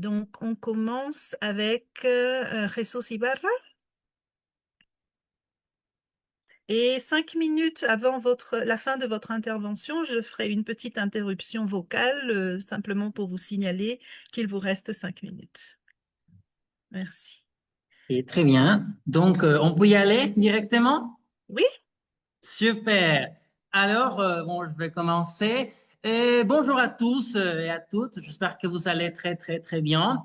Donc, on commence avec Jesús Ibarra. Et 5 minutes avant la fin de votre intervention, je ferai une petite interruption vocale, simplement pour vous signaler qu'il vous reste 5 minutes. Merci. Et très bien. Donc, on peut y aller directement? Oui, Super. Alors, bon, je vais commencer. Bonjour à tous et à toutes. J'espère que vous allez très, très, très bien.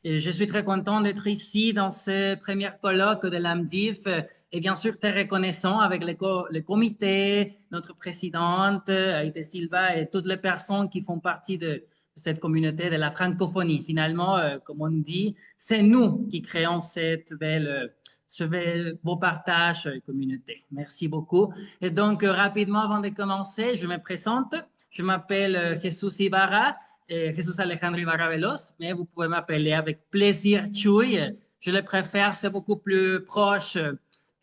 Et je suis très content d'être ici dans ce premier colloque de l'AMDIF et bien sûr très reconnaissant avec le comité, notre présidente, Aïté Silva et toutes les personnes qui font partie de cette communauté de la francophonie. Finalement, comme on dit, c'est nous qui créons ce beau partage communauté. Merci beaucoup. Et donc, rapidement, avant de commencer, je me présente. Je m'appelle Jesús Ibarra, Jesús Alejandro Ibarra Veloz, mais vous pouvez m'appeler avec plaisir Chuy. Je le préfère, c'est beaucoup plus proche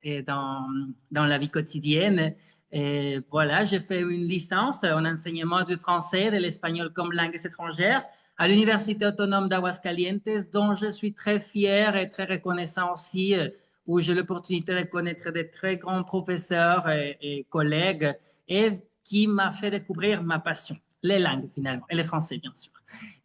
dans la vie quotidienne. Et voilà, j'ai fait une licence en enseignement du français et de l'espagnol comme langue étrangère à l'Université autonome d'Aguascalientes, dont je suis très fier et très reconnaissant aussi où j'ai l'opportunité de connaître des très grands professeurs et collègues et qui m'a fait découvrir ma passion, les langues finalement, et le français bien sûr.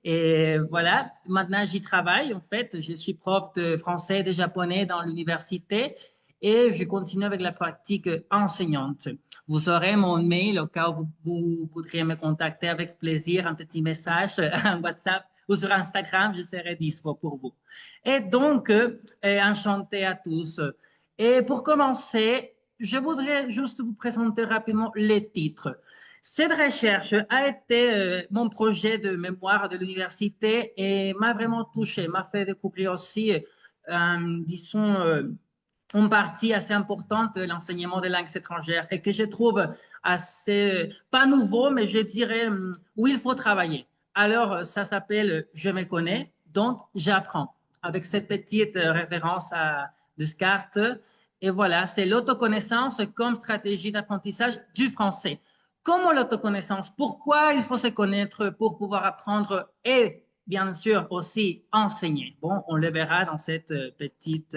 Et voilà, maintenant j'y travaille en fait, je suis prof de français et de japonais dans l'université et je continue avec la pratique enseignante. Vous aurez mon mail au cas où vous voudriez me contacter avec plaisir, un petit message, un WhatsApp ou sur Instagram, je serai dispo pour vous. Et donc, enchanté à tous. Et pour commencer, je voudrais juste vous présenter rapidement les titres. Cette recherche a été mon projet de mémoire de l'université et m'a vraiment touché, m'a fait découvrir aussi, disons, une partie assez importante de l'enseignement des langues étrangères et que je trouve assez, pas nouveau, mais je dirais où il faut travailler. Alors, ça s'appelle Je me connais, donc j'apprends, avec cette petite référence à Descartes. Et voilà, c'est l'autoconnaissance comme stratégie d'apprentissage du français. Comment l'autoconnaissance? Pourquoi il faut se connaître pour pouvoir apprendre et bien sûr aussi enseigner? Bon, on le verra dans cette petite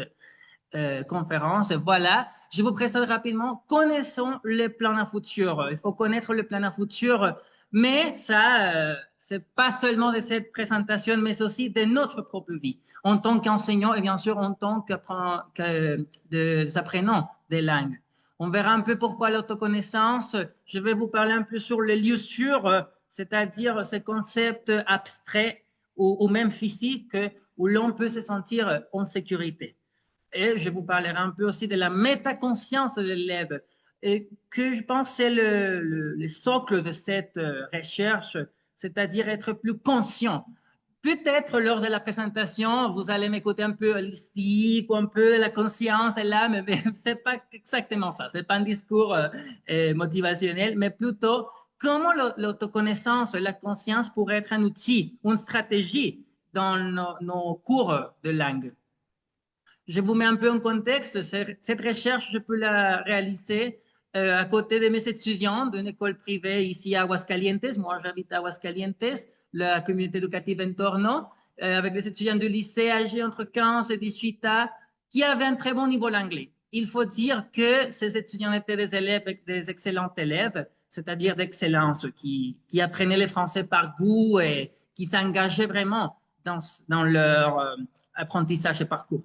conférence. Voilà, je vous présente rapidement. Connaissons le plan à futur. Il faut connaître le plan à futur, mais ça, c'est pas seulement de cette présentation, mais aussi de notre propre vie en tant qu'enseignant et bien sûr en tant qu'apprenant des langues. On verra un peu pourquoi l'autoconnaissance. Je vais vous parler un peu sur les lieux sûrs, c'est-à-dire ces concepts abstraits ou même physiques où l'on peut se sentir en sécurité. Et je vous parlerai un peu aussi de la métaconscience de l'élève, et que je pense c'est le socle de cette recherche, c'est-à-dire être plus conscient. Peut-être lors de la présentation, vous allez m'écouter un peu holistique ou un peu la conscience est là, mais c'est pas exactement ça. C'est pas un discours motivationnel, mais plutôt comment l'autoconnaissance, la conscience pourrait être un outil, une stratégie dans nos cours de langue. Je vous mets un peu en contexte. Cette recherche, je peux la réaliser à côté de mes étudiants d'une école privée ici à Aguascalientes. Moi, j'habite à Aguascalientes, la communauté éducative Entorno, avec des étudiants du lycée âgés entre 15 et 18 ans qui avaient un très bon niveau d'anglais. Il faut dire que ces étudiants étaient des élèves, des excellents élèves, c'est-à-dire d'excellence, qui apprenaient le français par goût et qui s'engageaient vraiment dans leur apprentissage et parcours.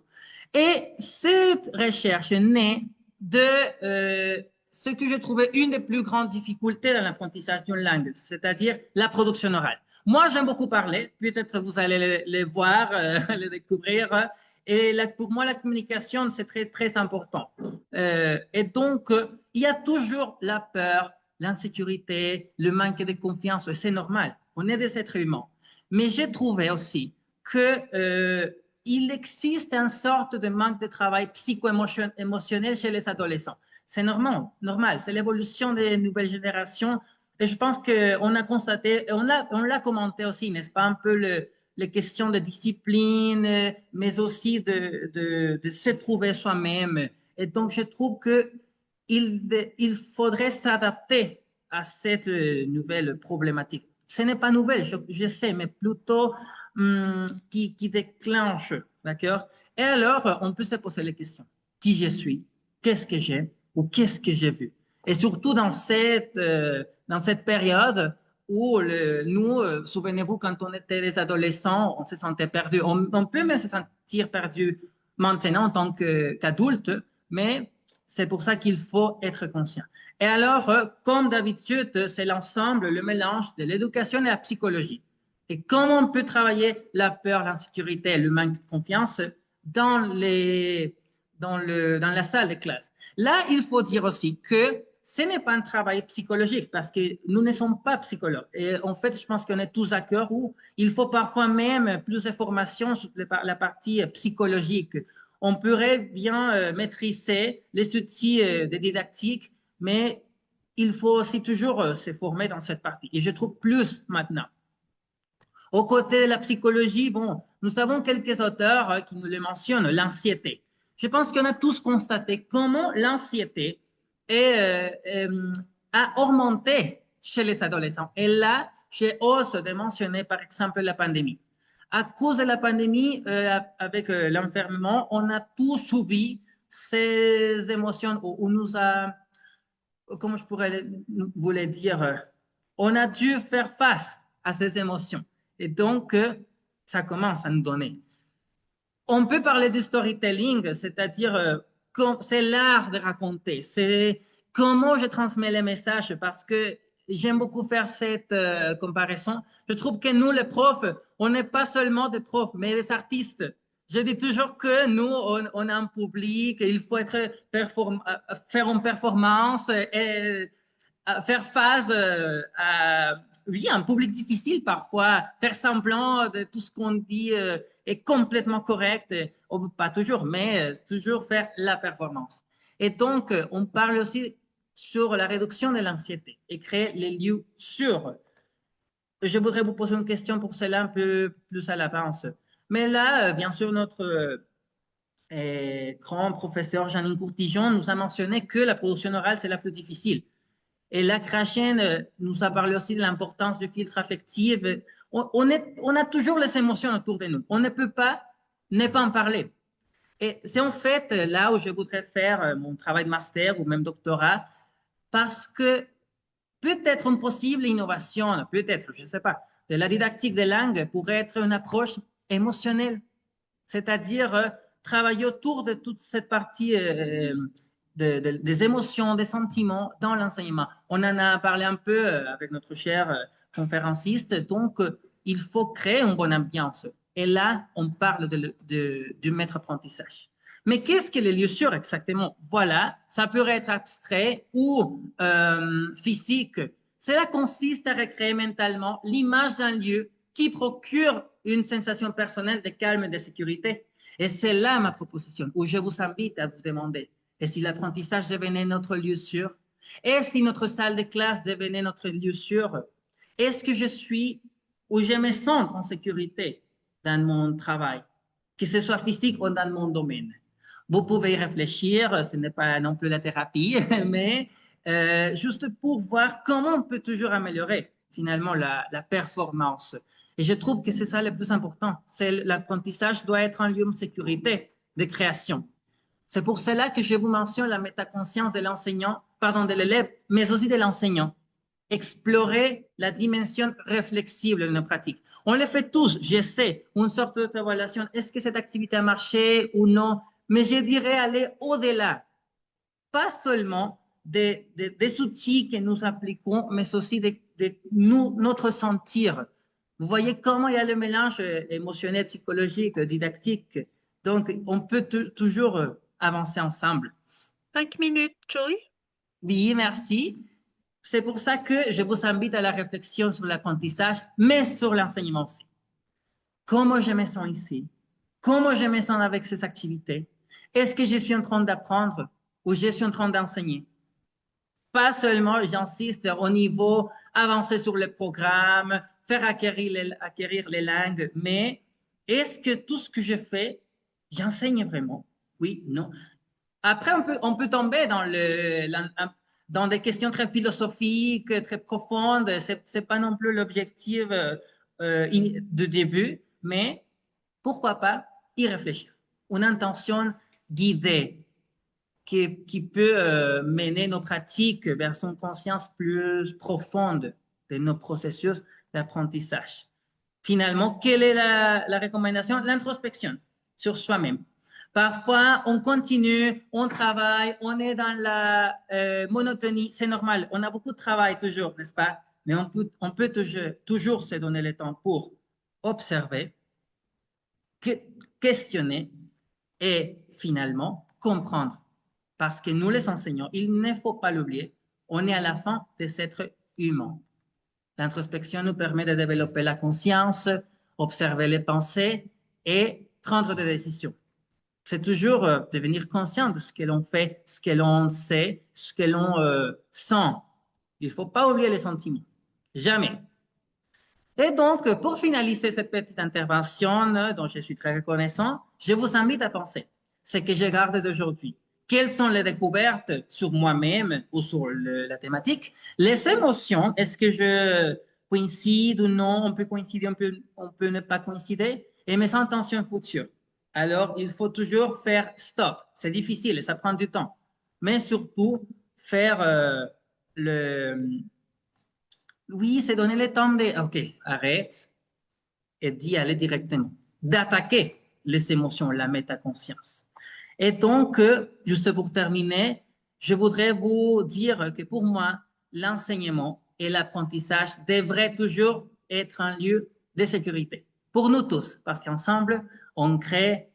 Et cette recherche naît de ce que je trouvais une des plus grandes difficultés dans l'apprentissage d'une langue, c'est-à-dire la production orale. Moi, j'aime beaucoup parler, peut-être vous allez le voir, le découvrir, et pour moi, la communication, c'est très, très important. Et donc, il y a toujours la peur, l'insécurité, le manque de confiance, et c'est normal, on est des êtres humains. Mais j'ai trouvé aussi que il existe une sorte de manque de travail psycho-émotionnel chez les adolescents. C'est normal, normal. C'est l'évolution des nouvelles générations. Et je pense qu'on a constaté, et on l'a commenté aussi, n'est-ce pas, un peu les questions de discipline, mais aussi de se trouver soi-même. Et donc, je trouve que il faudrait s'adapter à cette nouvelle problématique. Ce n'est pas nouvelle, je sais, mais plutôt qui déclenche, d'accord? Et alors, on peut se poser les questions. Qui je suis? Qu'est-ce que j'ai? Ou qu'est-ce que j'ai vu? Et surtout dans cette période où nous, souvenez-vous, quand on était des adolescents, on se sentait perdu. On peut même se sentir perdu maintenant en tant qu'adulte, mais c'est pour ça qu'il faut être conscient. Et alors, comme d'habitude, c'est l'ensemble, le mélange de l'éducation et la psychologie. Et comment on peut travailler la peur, l'insécurité, le manque de confiance dans la salle de classe. Là, il faut dire aussi que ce n'est pas un travail psychologique parce que nous ne sommes pas psychologues. Et en fait, je pense qu'on est tous d'accord où il faut parfois même plus de formation sur la partie psychologique. On pourrait bien maîtriser les outils de didactique, mais il faut aussi toujours se former dans cette partie. Et je trouve plus maintenant. Aux côtés de la psychologie, bon, nous savons quelques auteurs qui nous le mentionnent, l'anxiété. Je pense qu'on a tous constaté comment l'anxiété a augmenté chez les adolescents. Et là, j'ai osé de mentionner, par exemple, la pandémie. À cause de la pandémie, avec l'enfermement, on a tous subi ces émotions où nous a, comment je pourrais vous le dire, on a dû faire face à ces émotions. Et donc, ça commence à nous donner. On peut parler du storytelling, c'est-à-dire c'est l'art de raconter, c'est comment je transmets les messages parce que j'aime beaucoup faire cette comparaison. Je trouve que nous, les profs, on n'est pas seulement des profs, mais des artistes. Je dis toujours que nous, on a un public, il faut être faire une performance et faire face à oui, un public difficile parfois, faire semblant de tout ce qu'on dit est complètement correct, pas toujours, mais toujours faire la performance. Et donc, on parle aussi sur la réduction de l'anxiété et créer les lieux sûrs. Je voudrais vous poser une question pour cela un peu plus à l'avance. Mais là, bien sûr, notre grand professeur Janine Courtijon nous a mentionné que la production orale, c'est la plus difficile. Et la Krachène nous a parlé aussi de l'importance du filtre affectif. On a toujours les émotions autour de nous. On ne peut pas ne pas en parler. Et c'est en fait là où je voudrais faire mon travail de master ou même doctorat, parce que peut-être une possible innovation, peut-être, je ne sais pas, de la didactique des langues pourrait être une approche émotionnelle, c'est-à-dire travailler autour de toute cette partie des émotions, des sentiments dans l'enseignement. On en a parlé un peu avec notre cher conférenciste, donc il faut créer une bonne ambiance. Et là, on parle du maître apprentissage. Mais qu'est-ce que les lieux sûrs exactement? Voilà, ça peut être abstrait ou physique. Cela consiste à recréer mentalement l'image d'un lieu qui procure une sensation personnelle de calme et de sécurité. Et c'est là ma proposition, où je vous invite à vous demander, et si l'apprentissage devenait notre lieu sûr? Et si notre salle de classe devenait notre lieu sûr? Est-ce que je suis où je me sens en sécurité dans mon travail, que ce soit physique ou dans mon domaine? Vous pouvez y réfléchir, ce n'est pas non plus la thérapie, mais juste pour voir comment on peut toujours améliorer finalement la performance. Et je trouve que c'est ça le plus important. C'est l'apprentissage doit être un lieu de sécurité, de création. C'est pour cela que je vous mentionne la métaconscience de l'enseignant, pardon, de l'élève, mais aussi de l'enseignant. Explorer la dimension réflexible de nos pratiques. On le fait tous, je sais, une sorte d'évaluation. Est-ce que cette activité a marché ou non? Mais je dirais aller au-delà, pas seulement des outils que nous appliquons, mais aussi de notre sentir. Vous voyez comment il y a le mélange émotionnel, psychologique, didactique. Donc, on peut toujours avancer ensemble. 5 minutes, Joy. Oui, merci. C'est pour ça que je vous invite à la réflexion sur l'apprentissage, mais sur l'enseignement aussi. Comment je me sens ici? Comment je me sens avec ces activités? Est-ce que je suis en train d'apprendre ou je suis en train d'enseigner? Pas seulement, j'insiste, au niveau avancé sur le programme, faire acquérir les langues, mais est-ce que tout ce que je fais, j'enseigne vraiment? Oui, non. Après, on peut tomber dans des questions très philosophiques, très profondes. C'est pas non plus l'objectif de début, mais pourquoi pas y réfléchir. Une intention guidée qui peut mener nos pratiques vers une conscience plus profonde de nos processus d'apprentissage. Finalement, quelle est la recommandation? L'introspection sur soi-même. Parfois, on continue, on travaille, on est dans la monotonie. C'est normal, on a beaucoup de travail toujours, n'est-ce pas? Mais on peut toujours se donner le temps pour observer, questionner et finalement comprendre. Parce que nous, les enseignants, il ne faut pas l'oublier, on est à la fin des êtres humains. L'introspection nous permet de développer la conscience, observer les pensées et prendre des décisions. C'est toujours devenir conscient de ce que l'on fait, ce que l'on sait, ce que l'on sent. Il ne faut pas oublier les sentiments. Jamais. Et donc, pour finaliser cette petite intervention dont je suis très reconnaissant, je vous invite à penser ce que je garde d'aujourd'hui. Quelles sont les découvertes sur moi-même ou sur la thématique? Les émotions, est-ce que je coïncide ou non? On peut coïncider, on peut ne pas coïncider. Et mes intentions futures. Alors, il faut toujours faire stop. C'est difficile et ça prend du temps. Mais surtout, faire oui, c'est donner le temps de, OK, arrête et d'y aller directement, d'attaquer les émotions, la métaconscience. Et donc, juste pour terminer, je voudrais vous dire que pour moi, l'enseignement et l'apprentissage devraient toujours être un lieu de sécurité pour nous tous, parce qu'ensemble, on crée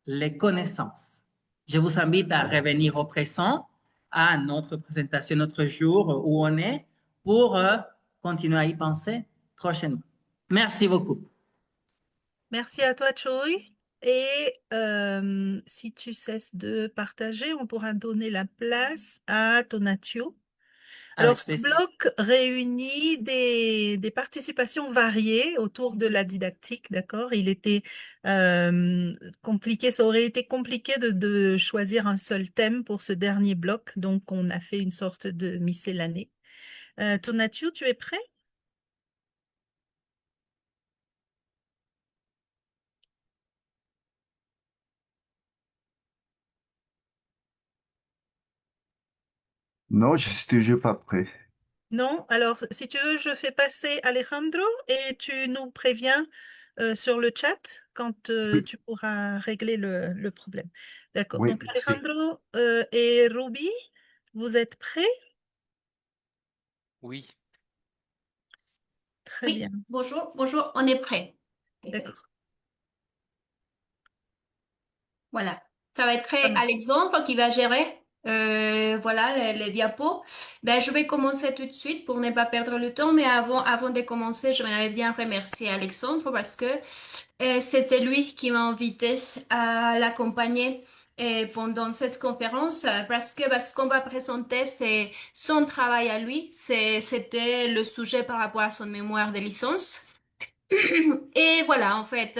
les connaissances. Je vous invite à revenir au présent, à notre présentation, notre jour où on est, pour continuer à y penser prochainement. Merci beaucoup. Merci à toi, Choi. Et si tu cesses de partager, on pourra donner la place à Tonatio. Alors, Avec ce plaisir. bloc réunit des participations variées autour de la didactique, d'accord? Il était compliqué, ça aurait été compliqué de choisir un seul thème pour ce dernier bloc, donc on a fait une sorte de miscellanée. Tonatiuh, tu es prêt? Non, je suis toujours pas prêt. Non? Alors, si tu veux, je fais passer Alejandro et tu nous préviens sur le chat quand Oui, tu pourras régler le problème. D'accord. oui, Donc, merci. Alejandro et Ruby, vous êtes prêts? Oui, Très bien. Oui, bonjour, bonjour, on est prêt. D'accord. Voilà. Ça va être très Hum, Alexandre qui va gérer voilà les diapos. Ben, je vais commencer tout de suite pour ne pas perdre le temps, mais avant de commencer, j'aimerais bien remercier Alexandre parce que c'était lui qui m'a invité à l'accompagner pendant cette conférence parce qu'on va présenter c'est son travail à lui. C'était le sujet par rapport à son mémoire de licence. Et voilà, en fait,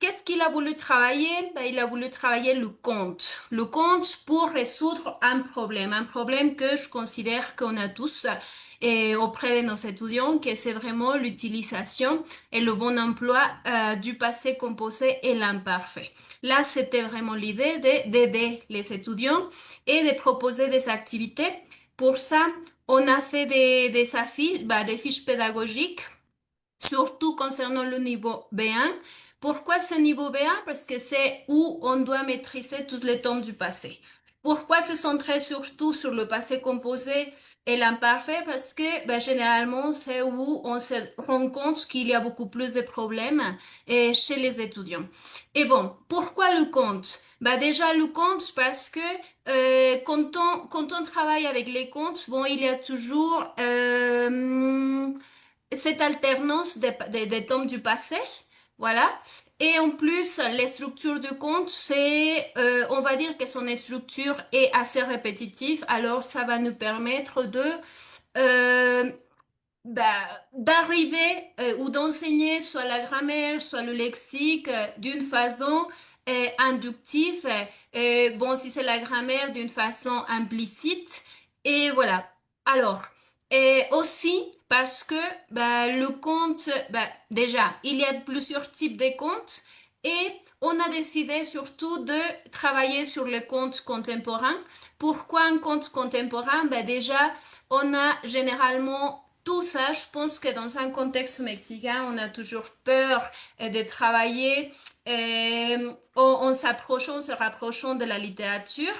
qu'est-ce qu'il a voulu travailler? Ben, il a voulu travailler le compte. Le compte pour résoudre un problème que je considère qu'on a tous et auprès de nos étudiants, que c'est vraiment l'utilisation et le bon emploi du passé composé et l'imparfait. Là, c'était vraiment l'idée d'aider les étudiants et de proposer des activités. Pour ça, on a fait des affiches, ben, des fiches pédagogiques surtout concernant le niveau B1. Pourquoi ce niveau B1? Parce que c'est où on doit maîtriser tous les temps du passé. Pourquoi se centrer surtout sur le passé composé et l'imparfait? Parce que ben, généralement, c'est où on se rend compte qu'il y a beaucoup plus de problèmes chez les étudiants. Et bon, pourquoi le compte? Bah déjà le compte parce que quand on travaille avec les comptes, bon, il y a toujours cette alternance des tomes du passé, voilà. Et en plus, les structures de compte, on va dire que son structure est assez répétitive, alors ça va nous permettre euh, d'arriver ou d'enseigner soit la grammaire, soit le lexique d'une façon inductive. Bon, si c'est la grammaire, d'une façon implicite. Et voilà. Alors, Et aussi parce que bah, le compte, bah, déjà, il y a plusieurs types de comptes et on a décidé surtout de travailler sur le compte contemporain. Pourquoi un compte contemporain? Bah, déjà, on a généralement tout ça. Je pense que dans un contexte mexicain, on a toujours peur de travailler en se rapprochant de la littérature.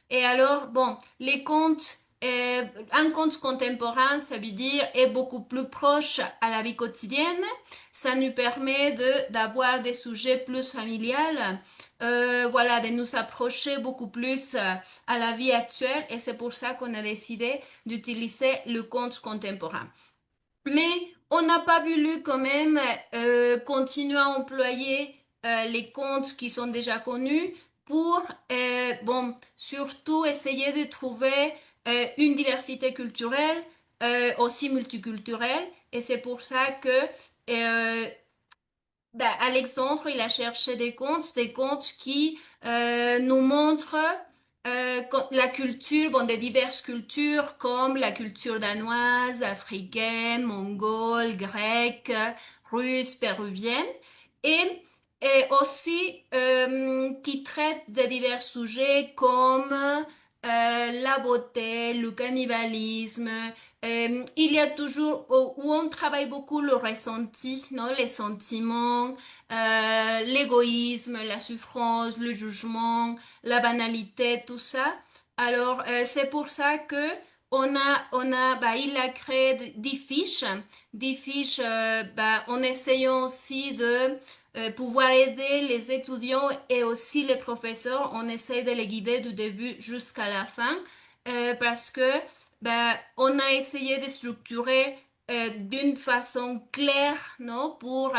Et alors, bon, les contes un conte contemporain, ça veut dire est beaucoup plus proche à la vie quotidienne. Ça nous permet d'avoir des sujets plus familiales, voilà, de nous approcher beaucoup plus à la vie actuelle. Et c'est pour ça qu'on a décidé d'utiliser le conte contemporain. Mais on n'a pas voulu quand même continuer à employer les comptes qui sont déjà connus pour, bon, surtout essayer de trouver une diversité culturelle, aussi multiculturelle. Et c'est pour ça que ben, Alexandre, il a cherché des contes qui nous montrent la culture, bon, des diverses cultures comme la culture danoise, africaine, mongole, grecque, russe, péruvienne, et, et aussi qui traitent de divers sujets comme la beauté, le cannibalisme, il y a toujours où on travaille beaucoup le ressenti, non, les sentiments, l'égoïsme, la souffrance, le jugement, la banalité, tout ça. Alors c'est pour ça que bah, il a créé des fiches, bah, en essayant aussi de pouvoir aider les étudiants et aussi les professeurs. On essaie de les guider du début jusqu'à la fin parce que ben, on a essayé de structurer d'une façon claire, non, pour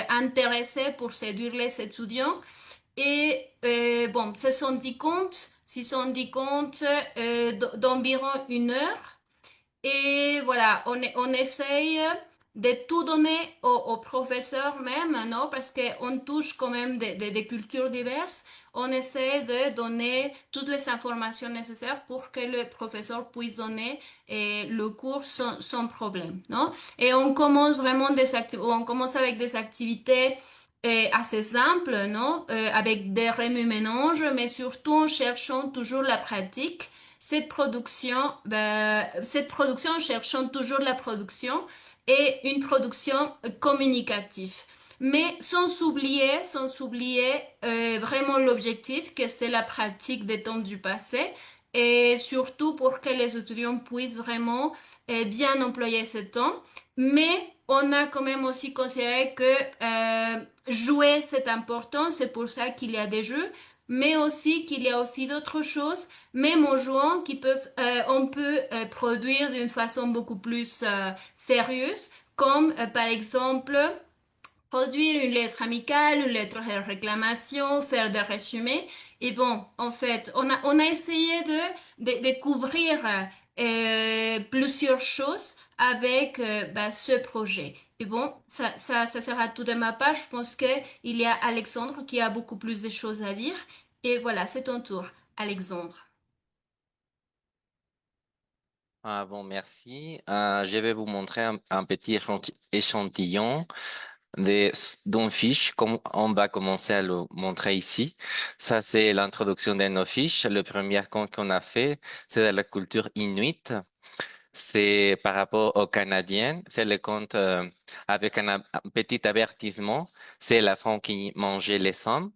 intéresser, pour séduire les étudiants. Et bon, ce sont 10 comptes d'environ 1 heure. Et voilà, on essaye de tout donner aux professeurs même, non? Parce qu'on touche quand même des cultures diverses. On essaie de donner toutes les informations nécessaires pour que le professeur puisse donner le cours sans problème, non? Et on commence vraiment on commence avec des activités assez simples, non? Avec des remue-ménages, mais surtout en cherchant toujours la pratique cette production, cherchant toujours la production et une production communicative. Mais sans oublier vraiment l'objectif que c'est la pratique des temps du passé et surtout pour que les étudiants puissent vraiment bien employer ce temps. Mais on a quand même aussi considéré que jouer c'est important, c'est pour ça qu'il y a des jeux, mais aussi qu'il y a aussi d'autres choses même en jouant, on peut produire d'une façon beaucoup plus sérieuse, comme par exemple produire une lettre amicale, une lettre de réclamation, faire des résumés. Et bon, en fait, on a essayé de couvrir plusieurs choses avec bah, ce projet. Et bon, ça sera tout de ma part. Je pense que il y a Alexandre qui a beaucoup plus de choses à dire. Et voilà, c'est ton tour, Alexandre. Ah bon, merci. Je vais vous montrer un petit échantillon d'une fiche, comme on va commencer à le montrer ici. Ça, c'est l'introduction de nos fiches. Le premier compte qu'on a fait, c'est de la culture inuit. C'est par rapport aux Canadiens. C'est le compte avec un petit avertissement. C'est la femme qui mangeait les hommes.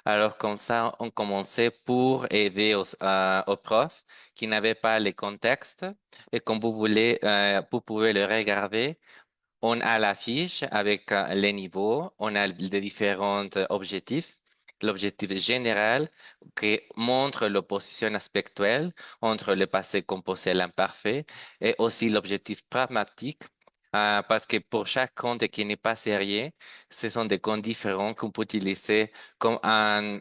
Alors comme ça, on commençait pour aider aux profs qui n'avaient pas le contexte. Et comme vous voulez, vous pouvez le regarder. On a la fiche avec les niveaux, on a les différents objectifs. L'objectif général qui montre l'opposition aspectuelle entre le passé composé et l'imparfait et aussi l'objectif pragmatique parce que pour chaque compte qui n'est pas sérieux, ce sont des comptes différents qu'on peut utiliser comme un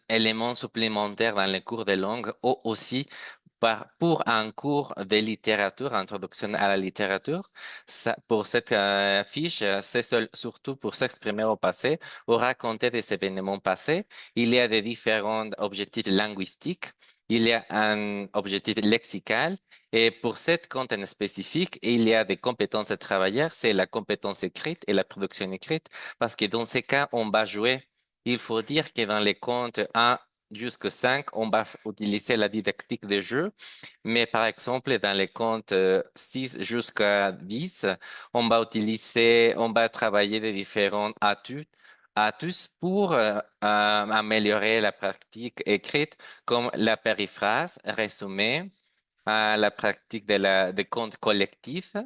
élément supplémentaire dans les cours de langue ou aussi pour un cours de littérature, introduction à la littérature. Pour cette fiche, c'est surtout pour s'exprimer au passé ou raconter des événements passés. Il y a des différents objectifs linguistiques il y a un objectif lexical et pour cette compte en spécifique, il y a des compétences à travailler, c'est la compétence écrite et la production écrite, parce que dans ces cas, on va jouer. Il faut dire que dans les comptes 1 jusqu'à 5, on va utiliser la didactique de jeu, mais par exemple, dans les comptes 6 jusqu'à 10, on va travailler des différents atus pour améliorer la pratique écrite comme la périphrase, résumé, la pratique des comptes collectifs,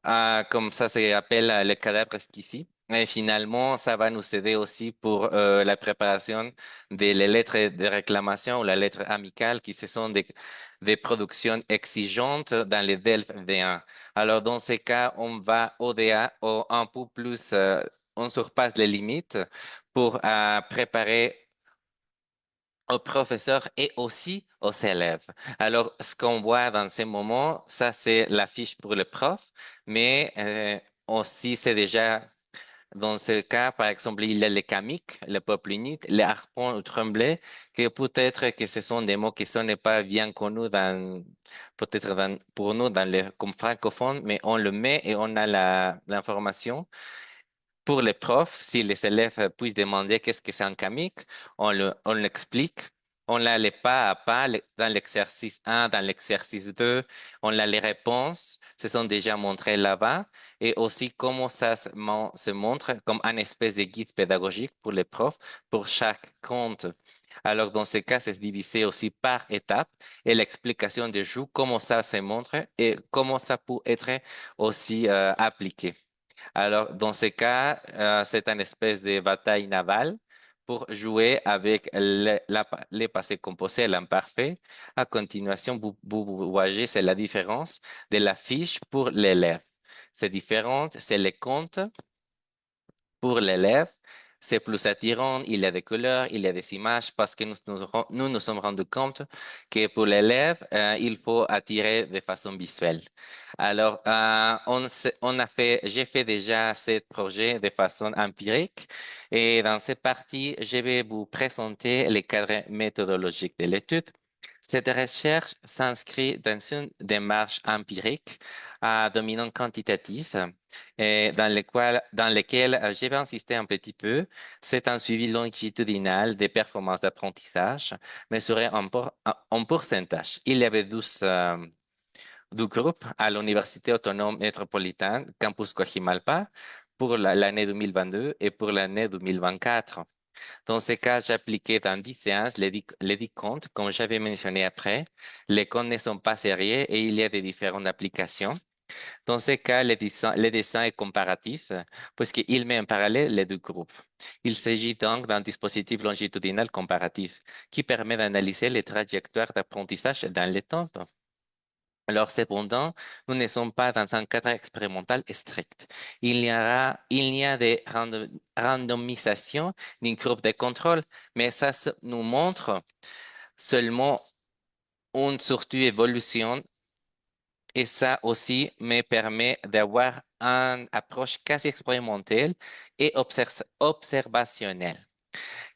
comme ça s'appelle le cadavre exquis. Et finalement, ça va nous aider aussi pour la préparation des les lettres de réclamation ou la lettre amicale, qui ce sont des productions exigeantes dans les DELF V1. Alors, dans ces cas, on va au-delà, un peu plus, on surpasse les limites pour préparer aux professeurs et aussi aux élèves. Alors, ce qu'on voit dans ces moments, ça, c'est la fiche pour le prof, mais aussi, c'est déjà, dans ce cas, par exemple, il y a les kamiques, le peuple unit, les harpons ou tremblés, que peut-être que ce sont des mots qui ne sont pas bien connus peut-être pour nous, comme francophones, mais on le met et on a l'information. Pour les profs, si les élèves puissent demander qu'est-ce que c'est un kamique, on l'explique. On a les pas à pas dans l'exercice 1, dans l'exercice 2. On a les réponses, ce sont déjà montrées là-bas. Et aussi comment ça se montre comme un espèce de guide pédagogique pour les profs pour chaque compte. Alors, dans ce cas, c'est divisé aussi par étapes et l'explication de jour, comment ça se montre et comment ça peut être aussi appliqué. Alors, dans ce cas, c'est une espèce de bataille navale pour jouer avec les passés composés et l'imparfait. À continuation, vous voyez, c'est la différence de la fiche pour l'élève. C'est différent, c'est les comptes pour l'élève. C'est plus attirant, il y a des couleurs, il y a des images, parce que nous sommes rendus compte que pour l'élève, il faut attirer de façon visuelle. Alors, j'ai fait déjà ce projet de façon empirique et dans cette partie, je vais vous présenter les cadres méthodologiques de l'étude. Cette recherche s'inscrit dans une démarche empirique à dominant quantitatif et dans lequel je vais insister un petit peu. C'est un suivi longitudinal des performances d'apprentissage mesuré en pourcentage. Il y avait 12 groupes à l'Université autonome métropolitaine Campus Coajimalpa pour l'année 2022 et pour l'année 2024. Dans ce cas, j'appliquais dans 10 séances les 10 comptes, comme j'avais mentionné après. Les comptes ne sont pas sérieux et il y a des différentes applications. Dans ce cas, le dessin est comparatif, puisqu'il met en parallèle les deux groupes. Il s'agit donc d'un dispositif longitudinal comparatif qui permet d'analyser les trajectoires d'apprentissage dans le temps. Alors, cependant, nous ne sommes pas dans un cadre expérimental strict. Il y a des randomisations d'une groupe de contrôle, mais ça nous montre seulement une surtout évolution et ça aussi me permet d'avoir une approche quasi expérimentale et observationnelle.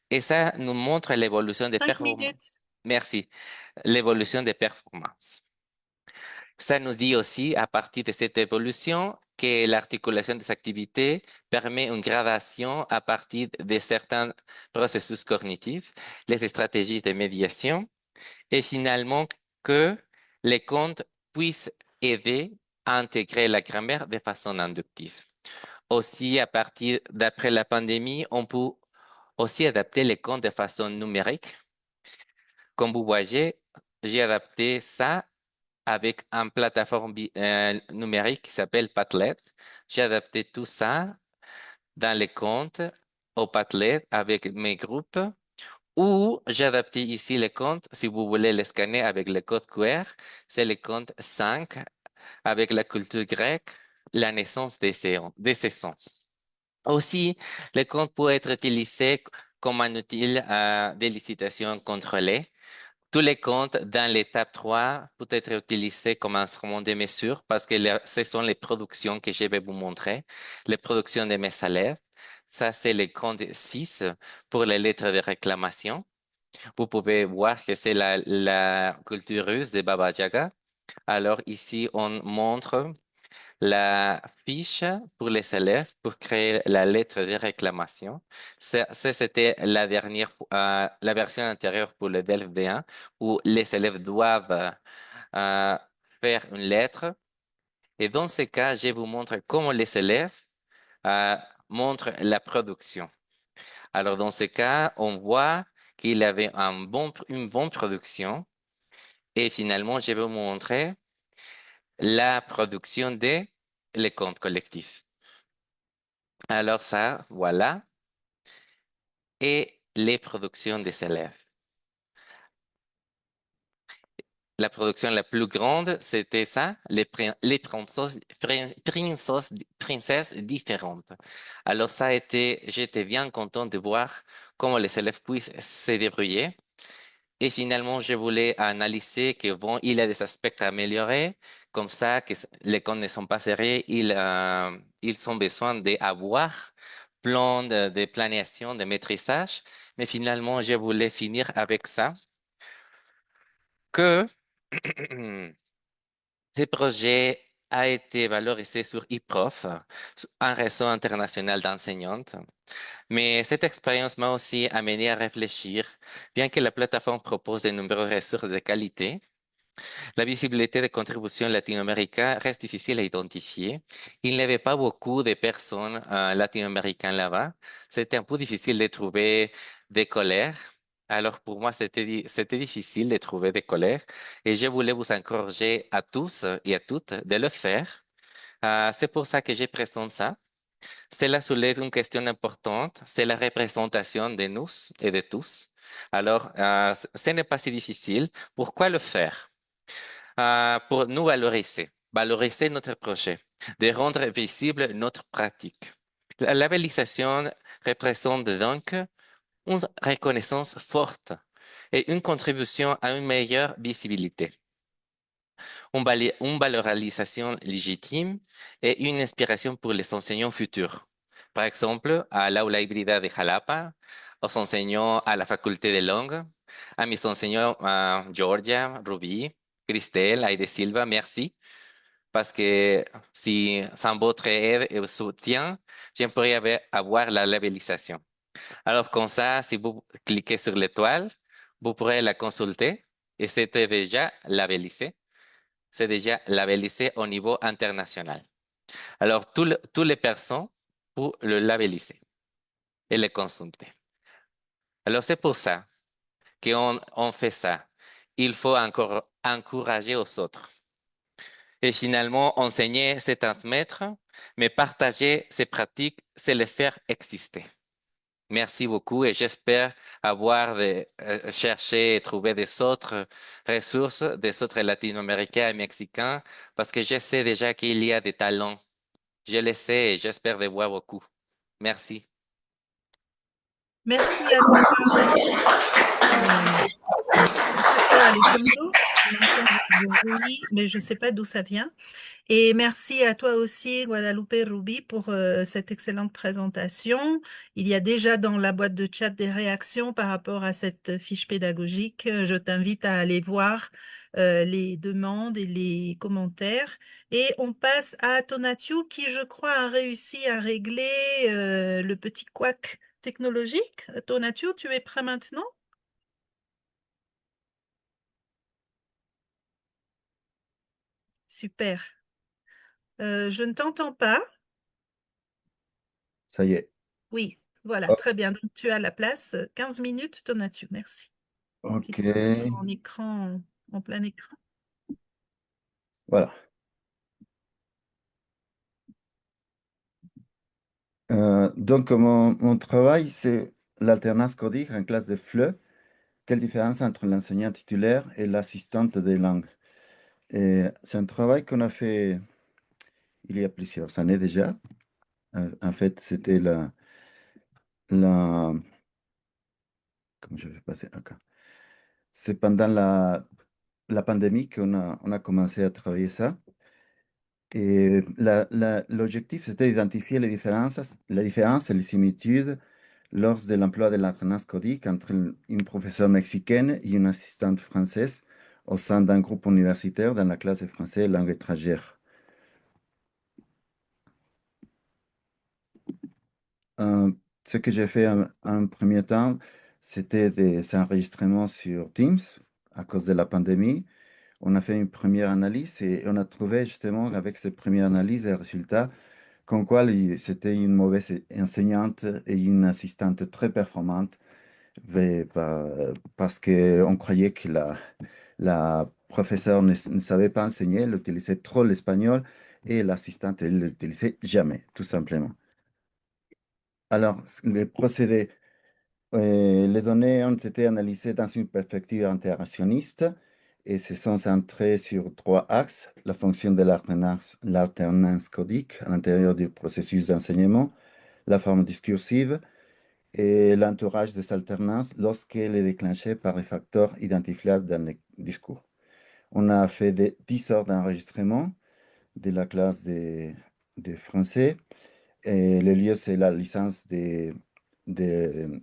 Et ça nous montre l'évolution des 5 performances. minutes. Merci. L'évolution des performances. Ça nous dit aussi, à partir de cette évolution, que l'articulation des activités permet une gradation à partir de certains processus cognitifs, les stratégies de médiation, et finalement que les comptes puissent aider à intégrer la grammaire de façon inductive. Aussi, d'après la pandémie, on peut aussi adapter les comptes de façon numérique. Comme vous voyez, j'ai adapté ça avec une plateforme numérique qui s'appelle Padlet. J'ai adapté tout ça dans les comptes au Padlet avec mes groupes. Ou j'ai adapté ici les comptes, si vous voulez les scanner avec le code QR, c'est le compte 5 avec la culture grecque, la naissance des saisons. Aussi, le compte peut être utilisé comme un outil d'élicitation contrôlée. Tous les comptes dans l'étape 3 peuvent être utilisés comme instrument de mesure parce que ce sont les productions que je vais vous montrer, les productions de mes élèves. Ça, c'est le compte 6 pour les lettres de réclamation. Vous pouvez voir que c'est la culture russe de Baba Yaga. Alors ici, on montre la fiche pour les élèves pour créer la lettre de réclamation. C'était la version antérieure pour le DELF B1 où les élèves doivent euh, faire une lettre. Et dans ce cas, je vous montre comment les élèves euh, montrent la production. Alors dans ce cas, on voit qu'il avait une bonne production. Et finalement, je vais vous montrer la production des les comptes collectifs. Alors ça, voilà. Et les productions des élèves. La production la plus grande, c'était ça, les princesses différentes. Alors ça a été, j'étais bien content de voir comment les élèves puissent se débrouiller. Et finalement, je voulais analyser que bon, il y a des aspects à améliorer, comme ça, que les comptes ne sont pas serrés, ils ont besoin d'avoir plein de planification, de maîtrisage. Mais finalement, je voulais finir avec ça, que ce projet a été valorisé sur eProf, un réseau international d'enseignantes. Mais cette expérience m'a aussi amené à réfléchir, bien que la plateforme propose de nombreuses ressources de qualité. La visibilité des contributions latino-américaines reste difficile à identifier. Il n'y avait pas beaucoup de personnes latino-américaines là-bas. C'était un peu difficile de trouver des collègues. Alors pour moi, c'était difficile de trouver des collègues et je voulais vous encourager à tous et à toutes de le faire. C'est pour ça que je présente ça. Cela soulève une question importante, c'est la représentation de nous et de tous. Alors, ce n'est pas si difficile. Pourquoi le faire? Pour nous valoriser notre projet, de rendre visible notre pratique. La labellisation représente donc une reconnaissance forte et une contribution à une meilleure visibilité, une valorisation légitime et une inspiration pour les enseignants futurs. Par exemple, à l'aula hybrida de Jalapa, aux enseignants à la faculté de langue, à mes enseignants à Georgia, Ruby, Christelle, Aide Silva, merci. Parce que si sans votre aide et soutien, je ne pourrais avoir la labellisation. Alors comme ça, si vous cliquez sur l'étoile, vous pourrez la consulter et c'était déjà labellisé. C'est déjà labellisé au niveau international. Alors, toutes les personnes pour le labelliser et le consulter. Alors, c'est pour ça qu'on fait ça. Il faut encore encourager aux autres. Et finalement, enseigner, c'est transmettre, mais partager ces pratiques, c'est les faire exister. Merci beaucoup et j'espère avoir cherché et trouvé des autres ressources, des autres latino-américains et mexicains, parce que je sais déjà qu'il y a des talents. Je le sais et j'espère de voir beaucoup. Merci. Merci à toi, Alejandro. Oui, mais je ne sais pas d'où ça vient. Et merci à toi aussi, Guadalupe Ruby, pour cette excellente présentation. Il y a déjà dans la boîte de chat des réactions par rapport à cette fiche pédagogique. Je t'invite à aller voir les demandes et les commentaires. Et on passe à Tonatiuh qui, je crois, a réussi à régler le petit couac technologique. Tonatiuh, tu es prêt maintenant? Super. Je ne t'entends pas. Ça y est. Oui, voilà, Oh, très bien. Donc, tu as la place. 15 minutes, Tonatiuh. Merci. Si ok, tu peux mettre en écran, en plein écran. voilà. Donc, mon travail, c'est l'alternance codique en classe de FLE. Quelle différence entre l'enseignant titulaire et l'assistante des langues? C'est un travail qu'on a fait il y a plusieurs années déjà. En fait, c'était la, comment je vais passer? Ok. C'est pendant la pandémie on a commencé à travailler ça. Et l'objectif, c'était d'identifier les différences et les similitudes lors de l'emploi de l'alternance codique entre une professeure mexicaine et une assistante française au sein d'un groupe universitaire dans la classe de français et langue étrangère. Euh, Ce que j'ai fait en premier temps, c'était des enregistrements sur Teams à cause de la pandémie. On a fait une première analyse et on a trouvé justement avec cette première analyse et résultats comme quoi c'était une mauvaise enseignante et une assistante très performante parce qu'on croyait que la professeure ne savait pas enseigner, elle utilisait trop l'espagnol et l'assistante, elle ne l'utilisait jamais, tout simplement. Alors, les procédés, les données ont été analysées dans une perspective interactionniste et se sont centrées sur trois axes: la fonction de l'alternance codique à l'intérieur du processus d'enseignement, la forme discursive et l'entourage des alternances lorsqu'elle est déclenchée par les facteurs identifiables dans le discours. On a fait 10 heures d'enregistrement de la classe de français et le lieu, c'est la licence de, de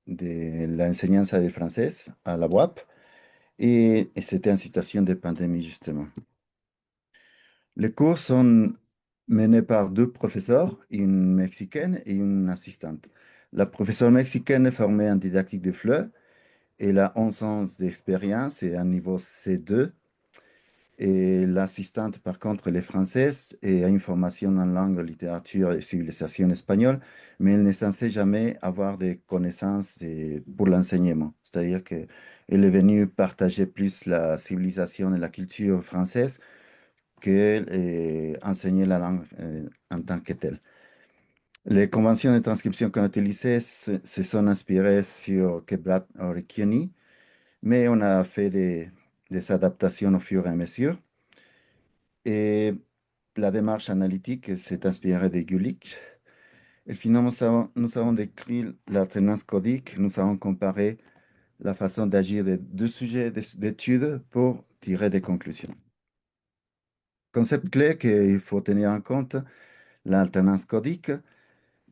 l'enseignement de français à la UAP et c'était en situation de pandémie justement. Les cours sont menés par deux professeurs, une mexicaine et une assistante. La professeure mexicaine est formée en didactique de FLE. Elle a 11 ans d'expérience et un niveau C2. Et l'assistante, par contre, elle est française et a une formation en langue, littérature et civilisation espagnole, mais elle n'est censée jamais avoir des connaissances pour l'enseignement. C'est-à-dire qu'elle est venue partager plus la civilisation et la culture française qu'enseigner la langue en tant que telle. Les conventions de transcription qu'on a utilisées se sont inspirées sur Kebrat Orecchioni, mais on a fait des adaptations au fur et à mesure. Et la démarche analytique s'est inspirée de Gulick. Et finalement, nous avons décrit l'alternance codique, nous avons comparé la façon d'agir des deux sujets d'études pour tirer des conclusions. Concept clé qu'il faut tenir en compte, l'alternance codique,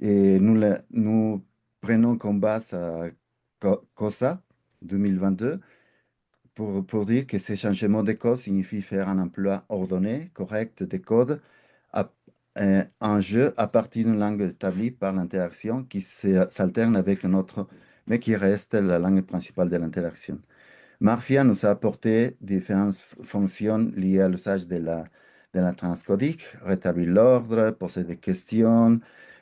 et nous prenons comme base COSA 2022 pour dire que ces changements de code signifient faire un emploi ordonné, correct des codes à- en jeu à partir d'une langue établie par l'interaction qui s'alterne avec une autre, mais qui reste la langue principale de l'interaction. Marfia nous a apporté différentes fonctions liées à l'usage de la transcodique, rétablir l'ordre, poser des questions,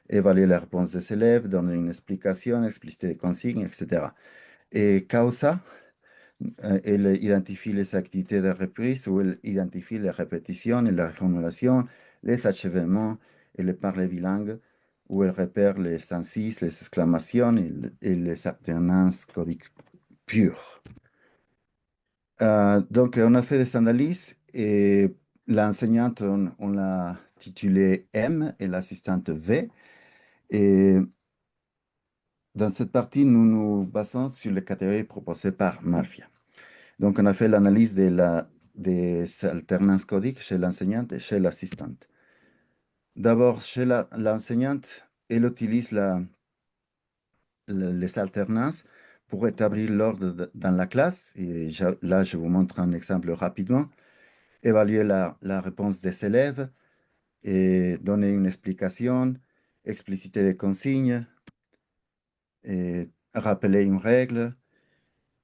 évaluer les réponses des élèves, donner une explication, expliciter des consignes, etc. Et Causa, elle identifie les activités de reprise où elle identifie les répétitions et les reformulations, les achèvements et les parler bilingues où elle repère les sensis, les exclamations et les alternances codiques pures. Donc, on a fait des analyses et l'enseignante, on l'a titulée M et l'assistante V. Et dans cette partie, nous nous basons sur les catégories proposées par Marfia. Donc, on a fait l'analyse des alternances codiques chez l'enseignante et chez l'assistante. D'abord, chez l'enseignante, elle utilise les alternances pour établir l'ordre dans la classe. Et là, je vous montre un exemple rapidement. Évaluer la réponse des élèves et donner une explication, expliciter des consignes, et rappeler une règle,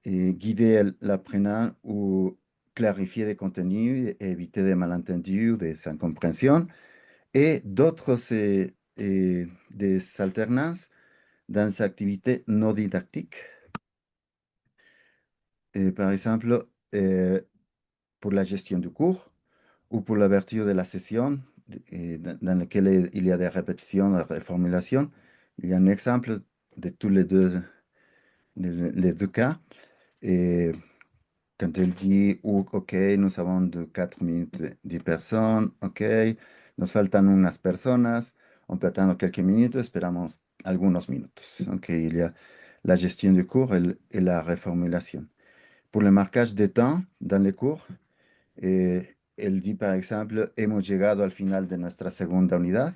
et guider l'apprenant ou clarifier des contenus et éviter des malentendus ou des incompréhensions. Et d'autres, c'est des alternances dans des activités non didactiques. Et par exemple, pour la gestion du cours ou pour l'ouverture de la session dans laquelle il y a des répétitions, des reformulations. Il y a un exemple de tous les deux cas. Et quand elle dit, OK, nous avons de 4 minutes 10 personnes, OK, nos faltan unas personas, on peut attendre quelques minutes, esperamos algunos minutos. OK, il y a la gestion du cours et la reformulation. Pour le marquage de temps dans les cours, elle dit par exemple, hemos llegado al final de nuestra segunda unidad,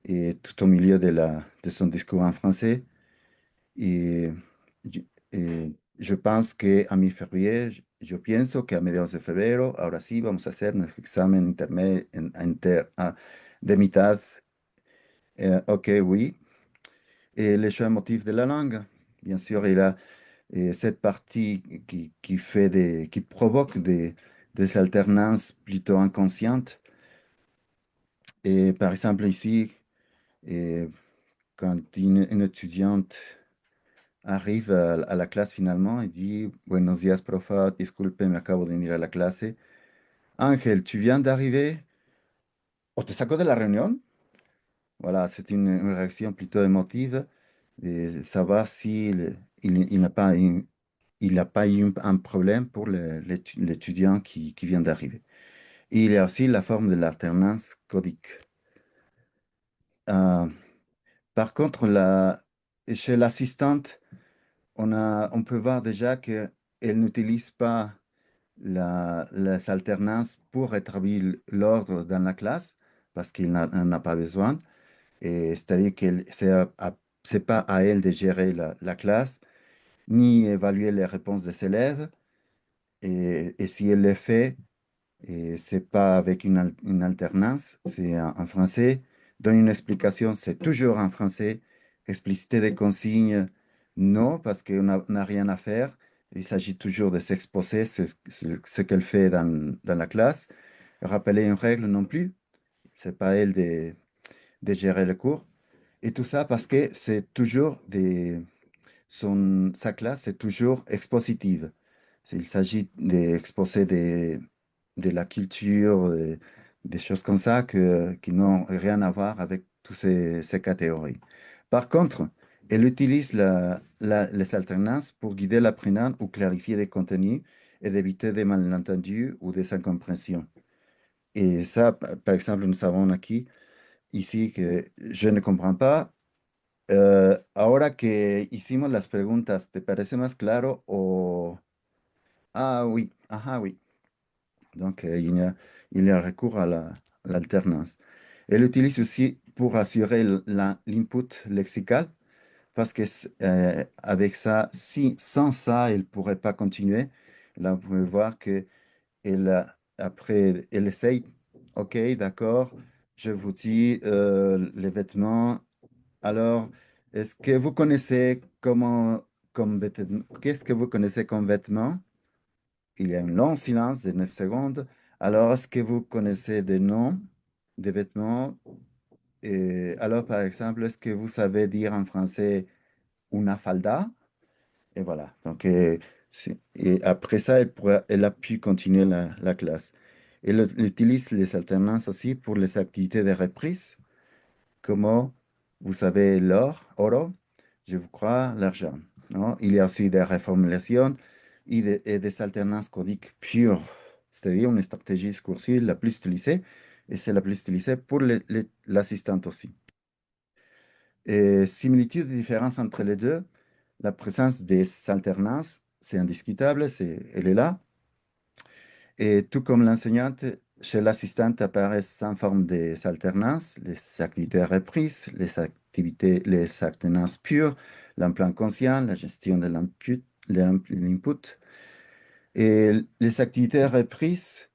et tout au milieu de son discours en français, Y, y- yo pienso que a mi febrero, yo pienso que a mediados de febrero, ahora sí, vamos a hacer nuestro examen intermedio de mitad. Ok, oui. Et les choix motifs de la langue, bien sûr, il a cette partie qui provoque des alternances plutôt inconscientes. Et par exemple, ici, et quand une étudiante arrive a la clase finalement et dit Buenos días, profa, disculpe, me acabo de venir a la clase. Ángel, tu viens d'arriver? ¿O te saco de la réunion? Voilà, c'est une réaction plutôt émotive de savoir si il n'a pas, il n'a pas eu un problème pour l'étudiant qui vient d'arriver. Et il y a aussi la forme de l'alternance codique. Euh, Par contre, chez l'assistante, on peut voir déjà qu'elle n'utilise pas les alternances pour établir l'ordre dans la classe, parce qu'il n'en a pas besoin. Et c'est-à-dire que c'est pas à elle de gérer la classe, ni évaluer les réponses des élèves. Et si elle le fait, et c'est pas avec une alternance, c'est en français. Donne une explication, c'est toujours en français. Expliciter des consignes, non, parce qu'on n'a rien à faire. Il s'agit toujours de s'exposer, ce qu'elle fait dans la classe. Rappeler une règle non plus, c'est pas elle de gérer le cours. Et tout ça parce que c'est toujours sa classe est toujours expositive. Il s'agit d'exposer de la culture, des choses comme ça qui n'ont rien à voir avec toutes ces catégories. Par contre, elle utilise les alternances pour guider l'apprenant ou clarifier des contenus et d'éviter des malentendus ou des incompréhensions. Et ça, par exemple, nous savons ici que je ne comprends pas. Ahora que hicimos las preguntas, ¿te parece más claro o... Ah oui, ah oui. Donc, il y a recours à l'alternance. Elle utilise aussi pour assurer l'input lexical, parce que avec ça, si sans ça, elle ne pourrait pas continuer. Là, vous pouvez voir que après, elle essaye. OK, d'accord, je vous dis les vêtements. Alors, est-ce que vous connaissez qu'est-ce que vous connaissez comme vêtement? Il y a un long silence de 9 secondes. Alors, est-ce que vous connaissez des noms des vêtements? Et alors, par exemple, est-ce que vous savez dire en français una falda? Et voilà. Donc, et après ça, elle a pu continuer la classe. Elle utilise les alternances aussi pour les activités de reprise, comme vous savez l'or, oro, je vous crois, l'argent. Non? Il y a aussi des reformulations et des alternances codiques pures, c'est-à-dire une stratégie discursive la plus utilisée, et c'est la plus utilisée pour l'assistante aussi. Et similitude et différence entre les deux, la présence des alternances, c'est indiscutable, elle est là. Et tout comme l'enseignante, chez l'assistante apparaissent en forme des alternances, les activités reprises, les alternances pures, l'emploi conscient, la gestion de l'input. Et les activités reprises,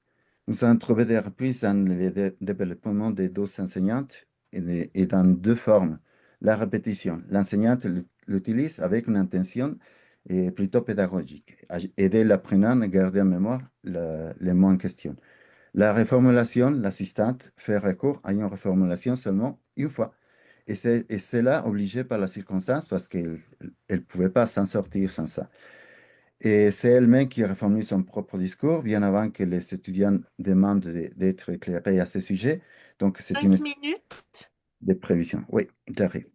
nous avons trouvé des reprises dans le développement des deux enseignantes et dans deux formes. La répétition, l'enseignante l'utilise avec une intention plutôt pédagogique, aider l'apprenant à garder en mémoire les mots en question. La reformulation, l'assistante fait recours à une reformulation seulement une fois. Et c'est là obligé par la circonstance parce qu'elle ne pouvait pas s'en sortir sans ça. Et c'est elle-même qui reformule son propre discours bien avant que les étudiants demandent d'être éclairés à ce sujet. Donc, c'est une 5 minutes. des prévisions. Oui, j'arrive.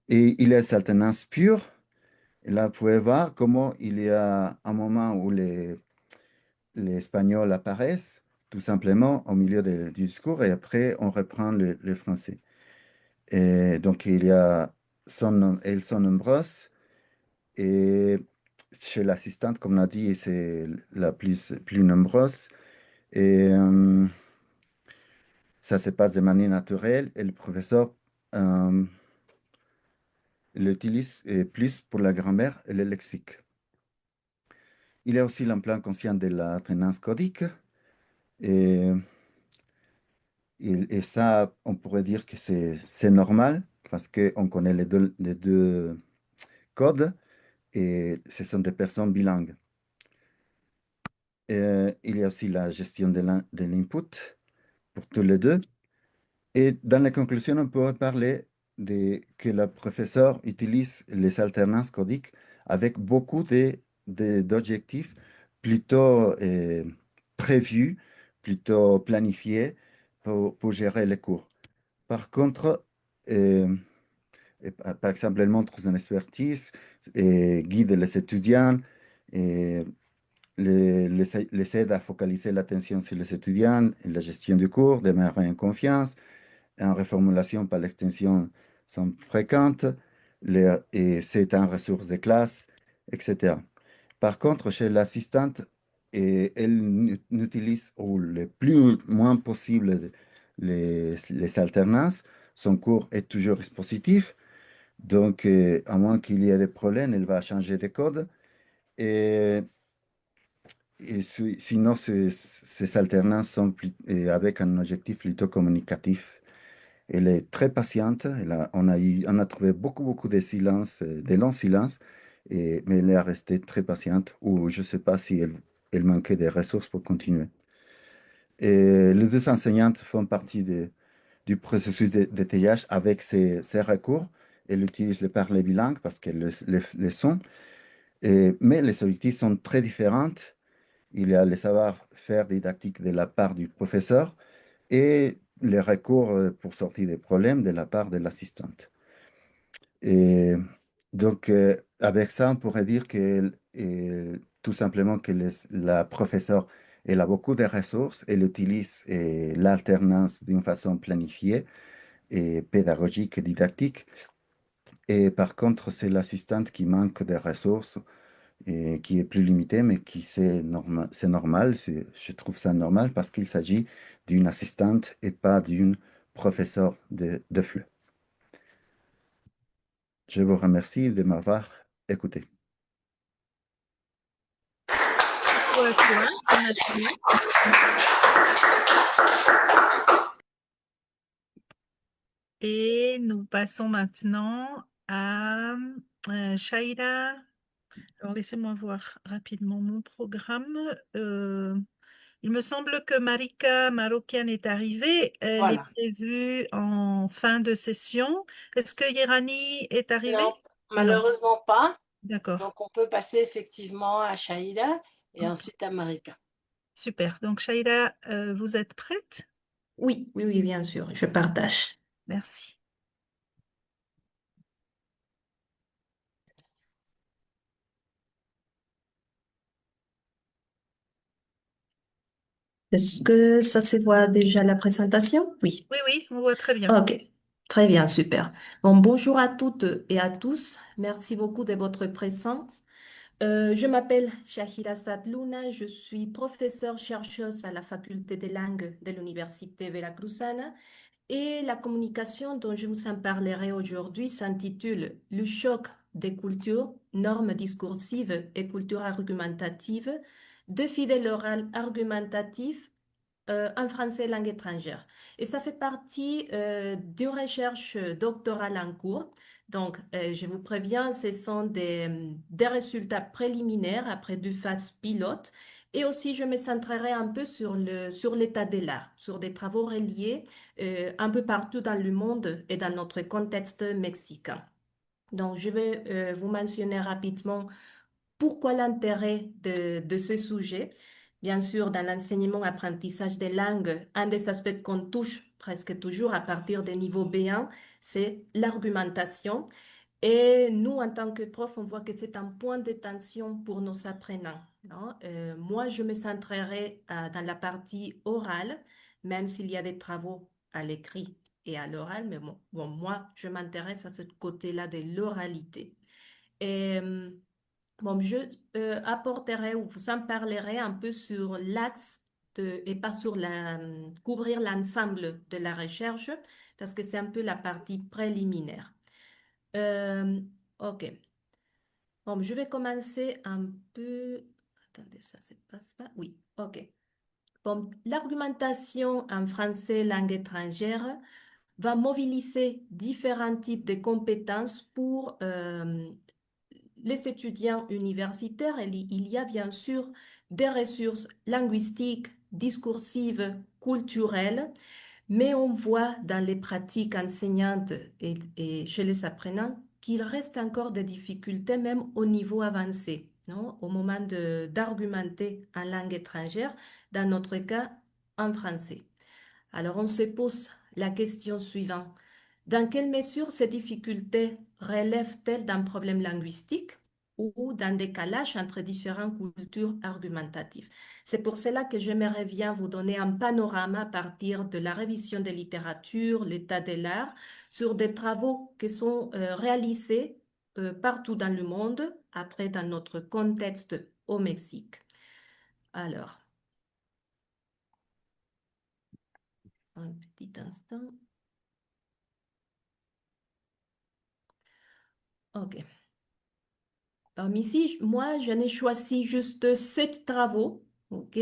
Et il y a cette alternance pure. Et là, vous pouvez voir comment il y a un moment où les Espagnols apparaissent, tout simplement au milieu du discours, et après, on reprend le français. Et donc, elles sont nombreuses, et chez l'assistante, comme on a dit, c'est la plus nombreuse, et ça se passe de manière naturelle, et le professeur l'utilise plus pour la grammaire et le lexique. Il y a aussi l'emploi conscient de l'alternance codique. Et, et ça, on pourrait dire que c'est normal parce qu'on connaît les deux codes et ce sont des personnes bilingues. Il y a aussi la gestion de l'input pour tous les deux. Et dans la conclusion, on pourrait parler que le professeur utilise les alternances codiques avec beaucoup d'objectifs plutôt prévus, plutôt planifiés pour gérer les cours. Par contre, par exemple, elle montre son expertise et guide les étudiants et les aide à focaliser l'attention sur les étudiants, et la gestion du cours, demeurer en confiance, en reformulation par l'extension sont fréquentes, et c'est en ressources de classe, etc. Par contre, chez l'assistante, elle n'utilise ou le plus moins possible les alternances. Son cours est toujours expositif, donc à moins qu'il y ait des problèmes, elle va changer de code. Et, sinon, ces alternances sont avec un objectif plutôt communicatif. Elle est très patiente. On a trouvé beaucoup de silences, de longs silences, mais elle est restée très patiente, ou je ne sais pas si elle manquait des ressources pour continuer. Et les deux enseignantes font partie du processus de TIH avec ses recours. Elle utilise le parler bilingue parce qu'elle le sont, mais les objectifs sont très différents. Il y a le savoir-faire didactique de la part du professeur et les recours pour sortir des problèmes de la part de l'assistante. Et donc, avec ça, on pourrait dire que tout simplement que la professeure, elle a beaucoup de ressources, elle utilise l'alternance d'une façon planifiée et pédagogique et didactique. Et par contre, c'est l'assistante qui manque de ressources et qui est plus limitée, mais qui c'est normal, je trouve ça normal parce qu'il s'agit d'une assistante et pas d'une professeure de FLE. Je vous remercie de m'avoir écouté. Bravo à toi, Mathieu. Et nous passons maintenant à Shaila. Alors, laissez-moi voir rapidement mon programme. Il me semble que Marika Marokian est arrivée. Elle est Voilà. prévue en fin de session. Est-ce que Yerani est arrivée? Non, malheureusement pas. D'accord. Donc, on peut passer effectivement à Shaïla et Ok. ensuite à Marika. Super. Donc, Shaila, vous êtes prête? Oui, oui, oui, bien sûr, je partage. Merci. Est-ce que ça se voit déjà la présentation? Oui. Oui, oui, on voit très bien. Ok, très bien, super. Bon, bonjour à toutes et à tous. Merci beaucoup de votre présence. Je m'appelle Shahira Sadlouna, je suis professeure chercheuse à la faculté des langues de l'Université Veracruzana et la communication dont je vous en parlerai aujourd'hui s'intitule Le choc des cultures, normes discursives et culture argumentative, défi de l'oral argumentatif en français langue étrangère. Et ça fait partie d'une recherche doctorale en cours. Donc, je vous préviens, ce sont des résultats préliminaires après du phase pilote. Et aussi, je me centrerai un peu sur l'état de l'art, sur des travaux reliés un peu partout dans le monde et dans notre contexte mexicain. Donc, je vais vous mentionner rapidement pourquoi l'intérêt de ce sujet? Bien sûr, dans l'enseignement-apprentissage des langues, un des aspects qu'on touche presque toujours à partir des niveaux B1, c'est l'argumentation. Et nous, en tant que prof, on voit que c'est un point de tension pour nos apprenants, non? Moi, je me centrerai dans la partie orale, même s'il y a des travaux à l'écrit et à l'oral, mais bon, moi, je m'intéresse à ce côté-là de l'oralité. Et, bon, je apporterai ou vous en parlerai un peu sur l'axe et pas sur couvrir l'ensemble de la recherche, parce que c'est un peu la partie préliminaire. Euh, ok. Bon, je vais commencer un peu. Attendez, ça se passe pas. Oui, ok. Bon, l'argumentation en français langue étrangère va mobiliser différents types de compétences pour les étudiants universitaires. Il y a bien sûr des ressources linguistiques, discursives, culturelles, mais on voit dans les pratiques enseignantes et chez les apprenants qu'il reste encore des difficultés même au niveau avancé, non? Au moment d'argumenter en langue étrangère, dans notre cas en français. Alors on se pose la question suivante. Dans quelle mesure ces difficultés relèvent-elles d'un problème linguistique ou d'un décalage entre différentes cultures argumentatives? C'est pour cela que j'aimerais bien vous donner un panorama à partir de la révision des littératures, l'état de l'art, sur des travaux qui sont réalisés partout dans le monde, après dans notre contexte au Mexique. Alors, un petit instant. OK. Parmi ici, moi, j'en ai choisi juste 7 travaux, ok,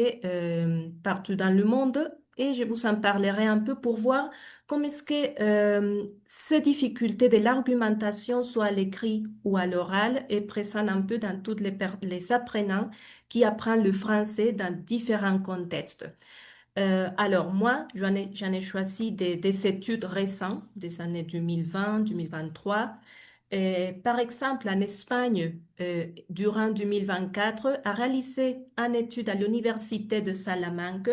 partout dans le monde, et je vous en parlerai un peu pour voir comment est-ce que ces difficultés de l'argumentation, soit à l'écrit ou à l'oral, est présente un peu dans tous les apprenants qui apprennent le français dans différents contextes. Alors, moi, j'en ai choisi des études récentes des années 2020, 2023. Par exemple, en Espagne, durant 2024, a réalisé une étude à l'Université de Salamanque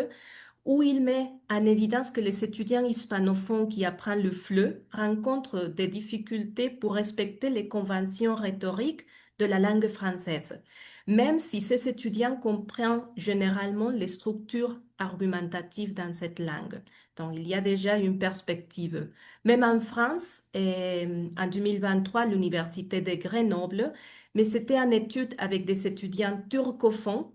où il met en évidence que les étudiants hispanophones qui apprennent le FLE rencontrent des difficultés pour respecter les conventions rhétoriques de la langue française, même si ces étudiants comprennent généralement les structures argumentatives dans cette langue. Donc, il y a déjà une perspective. Même en France, en 2023, à l'Université de Grenoble, mais c'était une étude avec des étudiants turcophones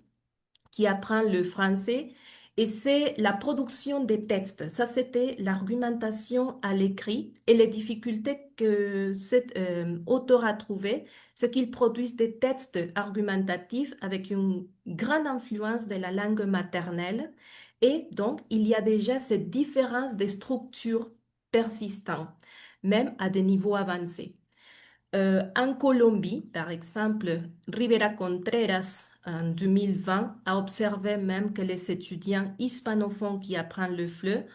qui apprennent le français et c'est la production des textes. Ça, c'était l'argumentation à l'écrit et les difficultés que cet auteur a trouvées, ce qu'il produise des textes argumentatifs avec une grande influence de la langue maternelle. Et donc, il y a déjà cette différence de structure persistante, même à des niveaux avancés. En Colombie, par exemple, Rivera Contreras, en 2020, a observé même que les étudiants hispanophones qui apprennent le FLE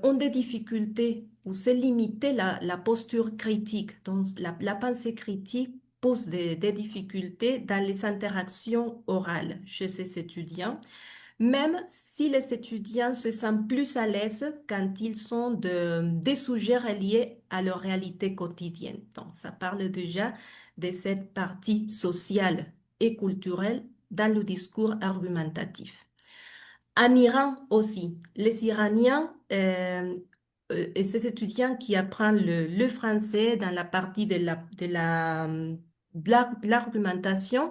ont des difficultés ou c'est limiter la posture critique. Donc, la pensée critique pose des difficultés dans les interactions orales chez ces étudiants, même si les étudiants se sentent plus à l'aise quand ils sont des sujets reliés à leur réalité quotidienne. Donc, ça parle déjà de cette partie sociale et culturelle dans le discours argumentatif. En Iran aussi, les Iraniens et ces étudiants qui apprennent le français dans la partie de l'argumentation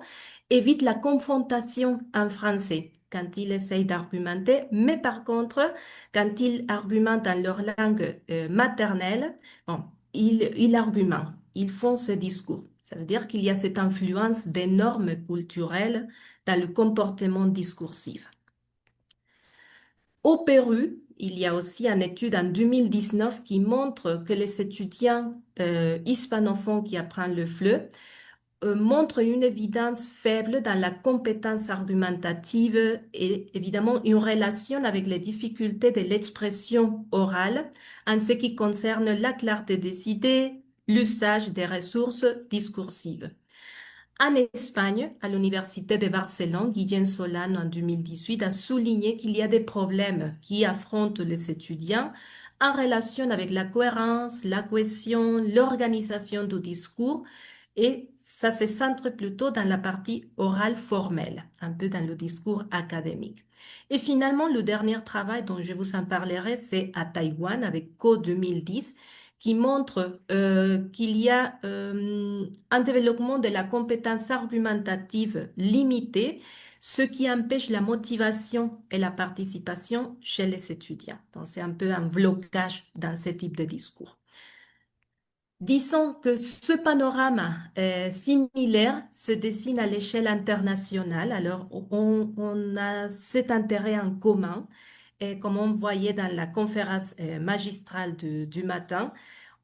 évitent la confrontation en français quand ils essayent d'argumenter, mais par contre, quand ils argumentent dans leur langue maternelle, bon, ils argumentent, ils font ce discours. Ça veut dire qu'il y a cette influence des normes culturelles dans le comportement discoursif. Au Pérou, il y a aussi une étude en 2019 qui montre que les étudiants hispanophones qui apprennent le FLE montrent une évidence faible dans la compétence argumentative et évidemment une relation avec les difficultés de l'expression orale en ce qui concerne la clarté des idées, l'usage des ressources discursives. En Espagne, à l'Université de Barcelone, Guillem Solano en 2018 a souligné qu'il y a des problèmes qui affrontent les étudiants en relation avec la cohérence, la cohésion, l'organisation du discours et ça se centre plutôt dans la partie orale formelle, un peu dans le discours académique. Et finalement, le dernier travail dont je vous en parlerai, c'est à Taïwan avec Co 2010 qui montre qu'il y a un développement de la compétence argumentative limitée, ce qui empêche la motivation et la participation chez les étudiants. Donc, c'est un peu un blocage dans ce type de discours. Disons que ce panorama similaire se dessine à l'échelle internationale. Alors, on a cet intérêt en commun. Et comme on voyait dans la conférence magistrale du matin,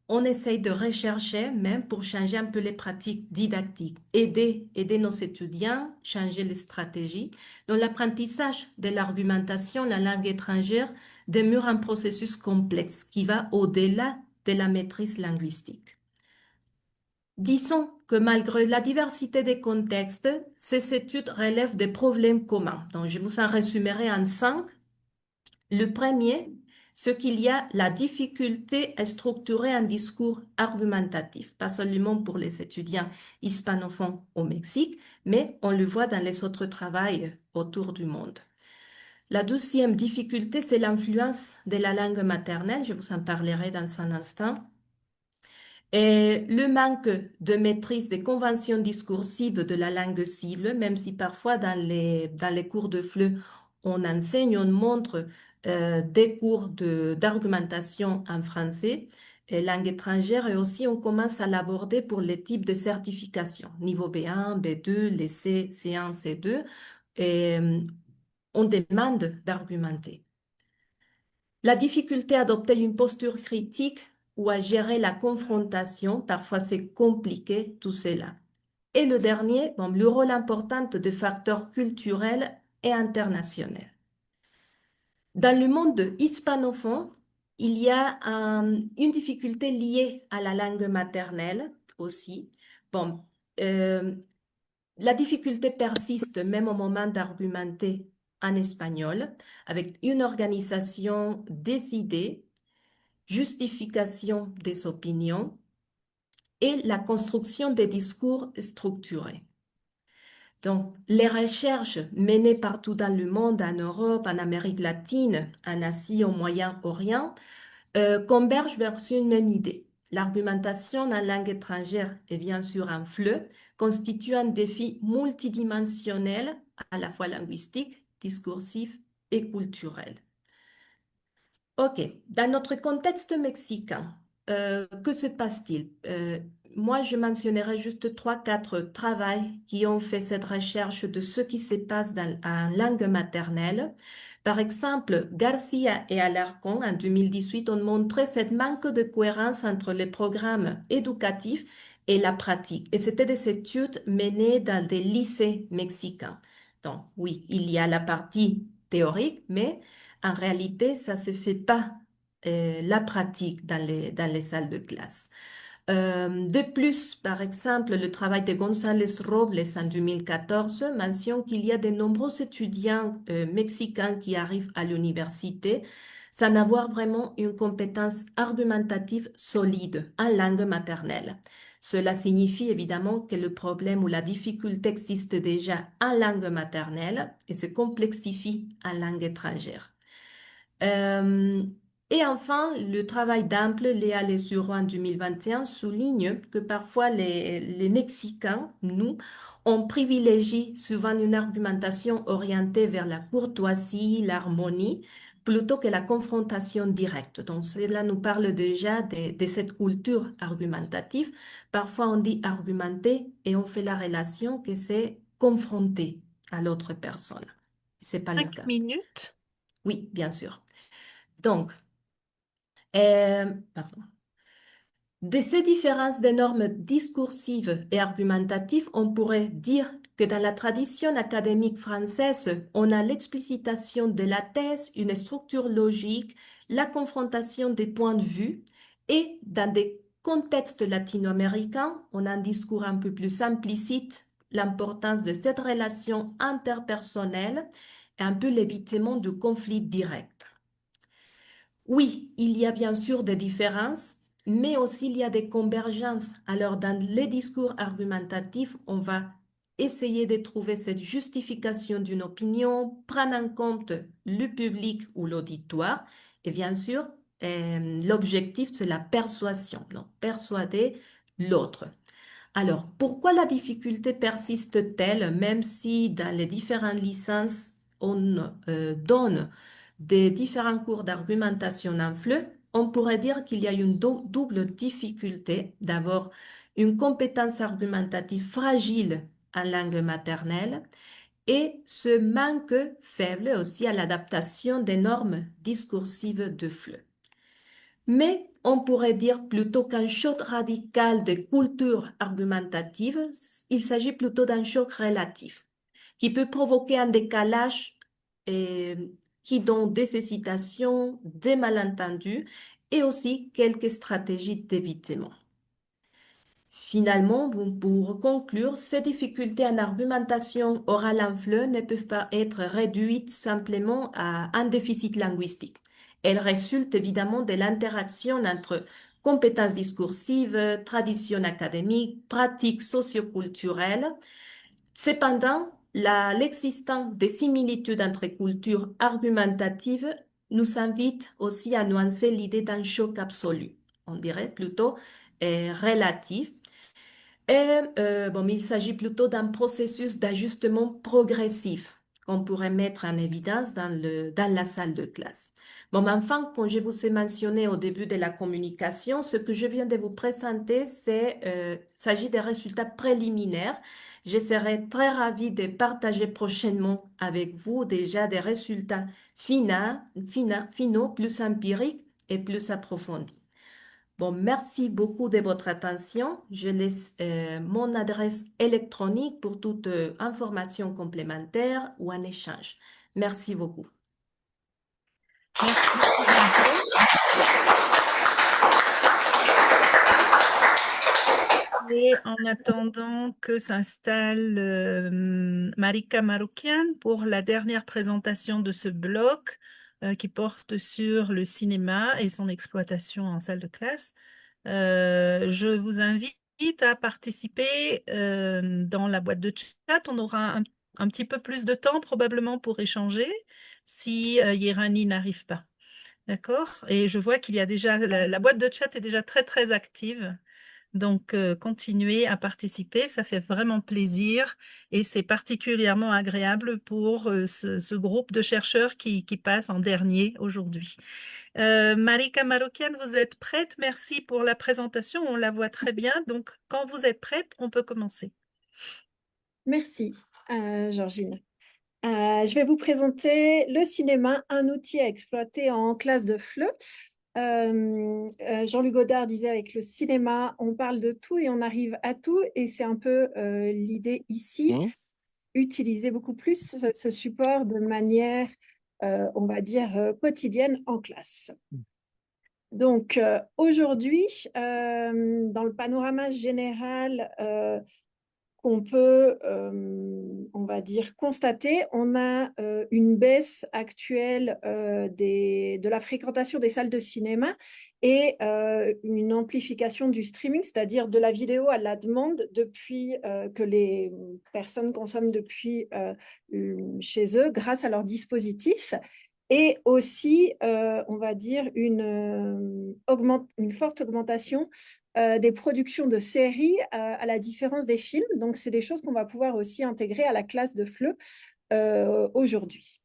on essaye de rechercher même pour changer un peu les pratiques didactiques, aider nos étudiants, changer les stratégies. Donc, l'apprentissage de l'argumentation, la langue étrangère, demeure un processus complexe qui va au-delà de la maîtrise linguistique. Disons que malgré la diversité des contextes, ces études relèvent des problèmes communs. Donc, je vous en résumerai en 5. Le premier, c'est qu'il y a la difficulté à structurer un discours argumentatif, pas seulement pour les étudiants hispanophones au Mexique, mais on le voit dans les autres travaux autour du monde. La deuxième difficulté, c'est l'influence de la langue maternelle. Je vous en parlerai dans un instant. Et le manque de maîtrise des conventions discursives de la langue cible, même si parfois dans les cours de FLE, on enseigne, on montre des cours d'argumentation en français, et langue étrangère, et aussi on commence à l'aborder pour les types de certification, niveau B1, B2, les C, C1, C2, et on demande d'argumenter. La difficulté à adopter une posture critique ou à gérer la confrontation, parfois c'est compliqué tout cela. Et le dernier, bon, le rôle important des facteurs culturels et internationaux. Dans le monde hispanophone, il y a une difficulté liée à la langue maternelle aussi. Bon, la difficulté persiste même au moment d'argumenter en espagnol, avec une organisation des idées, justification des opinions et la construction des discours structurés. Donc, les recherches menées partout dans le monde, en Europe, en Amérique latine, en Asie, au Moyen-Orient, convergent vers une même idée. L'argumentation en langue étrangère et bien sûr en FLE constitue un défi multidimensionnel, à la fois linguistique, discursif et culturel. Ok, dans notre contexte mexicain, que se passe-t-il? Moi, je mentionnerai juste 3-4 travaux qui ont fait cette recherche de ce qui se passe en langue maternelle. Par exemple, Garcia et Alarcón, en 2018, ont montré cette manque de cohérence entre les programmes éducatifs et la pratique. Et c'était des études menées dans des lycées mexicains. Donc, oui, il y a la partie théorique, mais en réalité, ça ne se fait pas la pratique dans les salles de classe. De plus, par exemple, le travail de González Robles en 2014 mentionne qu'il y a de nombreux étudiants mexicains qui arrivent à l'université sans avoir vraiment une compétence argumentative solide en langue maternelle. Cela signifie évidemment que le problème ou la difficulté existe déjà en langue maternelle et se complexifie en langue étrangère. Et enfin, le travail d'Ample, Léa Lesureau en 2021, souligne que parfois les Mexicains, nous, on privilégie souvent une argumentation orientée vers la courtoisie, l'harmonie, plutôt que la confrontation directe. Donc, cela nous parle déjà de cette culture argumentative. Parfois, on dit argumenter et on fait la relation que c'est confronter à l'autre personne. C'est pas le 5 cas. minutes. Oui, bien sûr. Donc, pardon. De ces différences de normes discursives et argumentatives, on pourrait dire que dans la tradition académique française, on a l'explicitation de la thèse, une structure logique, la confrontation des points de vue, et dans des contextes latino-américains, on a un discours un peu plus implicite, l'importance de cette relation interpersonnelle et un peu l'évitement du conflit direct. Oui, il y a bien sûr des différences, mais aussi il y a des convergences. Alors, dans les discours argumentatifs, on va essayer de trouver cette justification d'une opinion, prendre en compte le public ou l'auditoire. Et bien sûr, l'objectif, c'est la persuasion, donc persuader l'autre. Alors, pourquoi la difficulté persiste-t-elle, même si dans les différentes licences, on donne des différents cours d'argumentation en FLE? on pourrait dire qu'il y a une double difficulté. D'abord, une compétence argumentative fragile en langue maternelle et ce manque faible aussi à l'adaptation des normes discursives de FLE. Mais on pourrait dire plutôt qu'un choc radical de culture argumentative, il s'agit plutôt d'un choc relatif qui peut provoquer un décalage qui donne des hésitations, des malentendus et aussi quelques stratégies d'évitement. Finalement, pour conclure, ces difficultés en argumentation orale en FLE ne peuvent pas être réduites simplement à un déficit linguistique. Elles résultent évidemment de l'interaction entre compétences discursives, traditions académiques, pratiques socioculturelles. Cependant, l'existence des similitudes entre cultures argumentatives nous invite aussi à nuancer l'idée d'un choc absolu. On dirait plutôt relatif. Bon, il s'agit plutôt d'un processus d'ajustement progressif qu'on pourrait mettre en évidence dans la salle de classe. Bon, mais enfin, comme je vous ai mentionné au début de la communication, ce que je viens de vous présenter, s'agit des résultats préliminaires. Je serai très ravie de partager prochainement avec vous déjà des résultats finaux, plus empiriques et plus approfondis. Bon, merci beaucoup de votre attention. Je laisse mon adresse électronique pour toute information complémentaire ou un échange. Merci beaucoup. Merci beaucoup, Margot. Et en attendant que s'installe Marika Maroukian pour la dernière présentation de ce bloc qui porte sur le cinéma et son exploitation en salle de classe, je vous invite à participer dans la boîte de chat. On aura un petit peu plus de temps probablement pour échanger si Yerani n'arrive pas. D'accord? Et je vois qu'il y a déjà, la boîte de chat est déjà très, très active. Donc, continuez à participer, ça fait vraiment plaisir et c'est particulièrement agréable pour ce groupe de chercheurs qui passe en dernier aujourd'hui. Marika Maroukian, vous êtes prête? Merci pour la présentation, on la voit très bien. Donc, quand vous êtes prête, on peut commencer. Merci, Georgine. Je vais vous présenter le cinéma, un outil à exploiter en classe de FLE. Jean-Luc Godard disait avec le cinéma, on parle de tout et on arrive à tout. Et c'est un peu l'idée ici, utiliser beaucoup plus ce support de manière, on va dire, quotidienne en classe. Donc, aujourd'hui, dans le panorama général qu'on peut, on va dire, constater, on a une baisse actuelle de la fréquentation des salles de cinéma et une amplification du streaming, c'est-à-dire de la vidéo à la demande depuis que les personnes consomment depuis chez eux grâce à leur dispositif. Et aussi, on va dire, une forte augmentation des productions de séries à la différence des films. Donc, c'est des choses qu'on va pouvoir aussi intégrer à la classe de FLE aujourd'hui.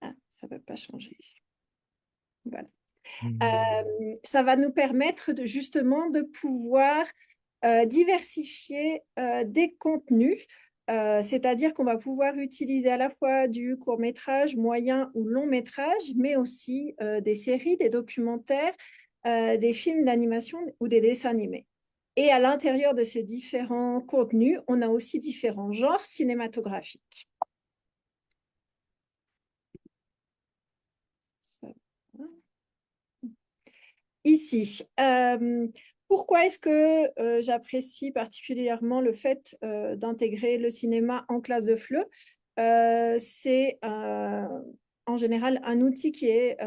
Ah, ça ne va pas changer. Voilà. Ça va nous permettre justement de pouvoir diversifier des contenus. C'est-à-dire qu'on va pouvoir utiliser à la fois du court-métrage, moyen ou long-métrage, mais aussi des séries, des documentaires, des films d'animation ou des dessins animés. Et à l'intérieur de ces différents contenus, on a aussi différents genres cinématographiques. Ici, pourquoi est-ce que j'apprécie particulièrement le fait d'intégrer le cinéma en classe de FLE? C'est en général un outil qui est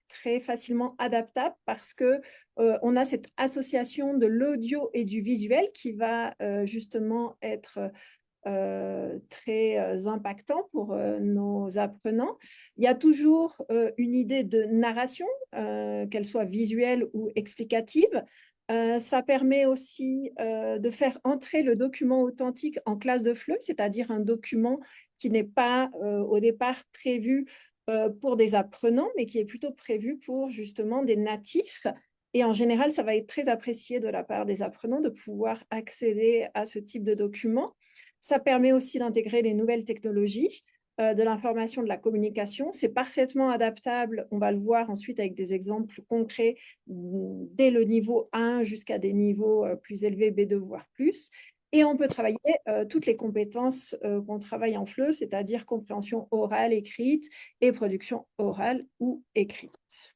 très facilement adaptable parce que on a cette association de l'audio et du visuel qui va justement être très impactant pour nos apprenants. Il y a toujours une idée de narration, qu'elle soit visuelle ou explicative. Ça permet aussi de faire entrer le document authentique en classe de FLE, c'est-à-dire un document qui n'est pas au départ prévu pour des apprenants, mais qui est plutôt prévu pour justement des natifs. Et en général, ça va être très apprécié de la part des apprenants de pouvoir accéder à ce type de documents. Ça permet aussi d'intégrer les nouvelles technologies, de l'information, de la communication. C'est parfaitement adaptable, on va le voir ensuite avec des exemples concrets, dès le niveau 1 jusqu'à des niveaux plus élevés, B2 voire plus. Et on peut travailler toutes les compétences qu'on travaille en FLE, c'est-à-dire compréhension orale, écrite et production orale ou écrite.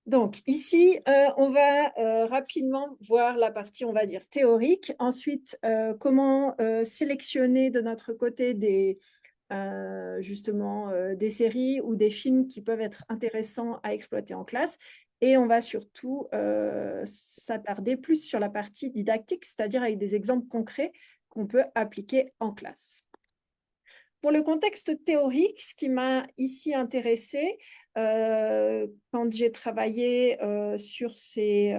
Donc ici, on va rapidement voir la partie, on va dire, théorique. Ensuite, comment sélectionner de notre côté justement des séries ou des films qui peuvent être intéressants à exploiter en classe. Et on va surtout s'attarder plus sur la partie didactique, c'est-à-dire avec des exemples concrets qu'on peut appliquer en classe. Pour le contexte théorique, ce qui m'a ici intéressée quand j'ai travaillé sur ces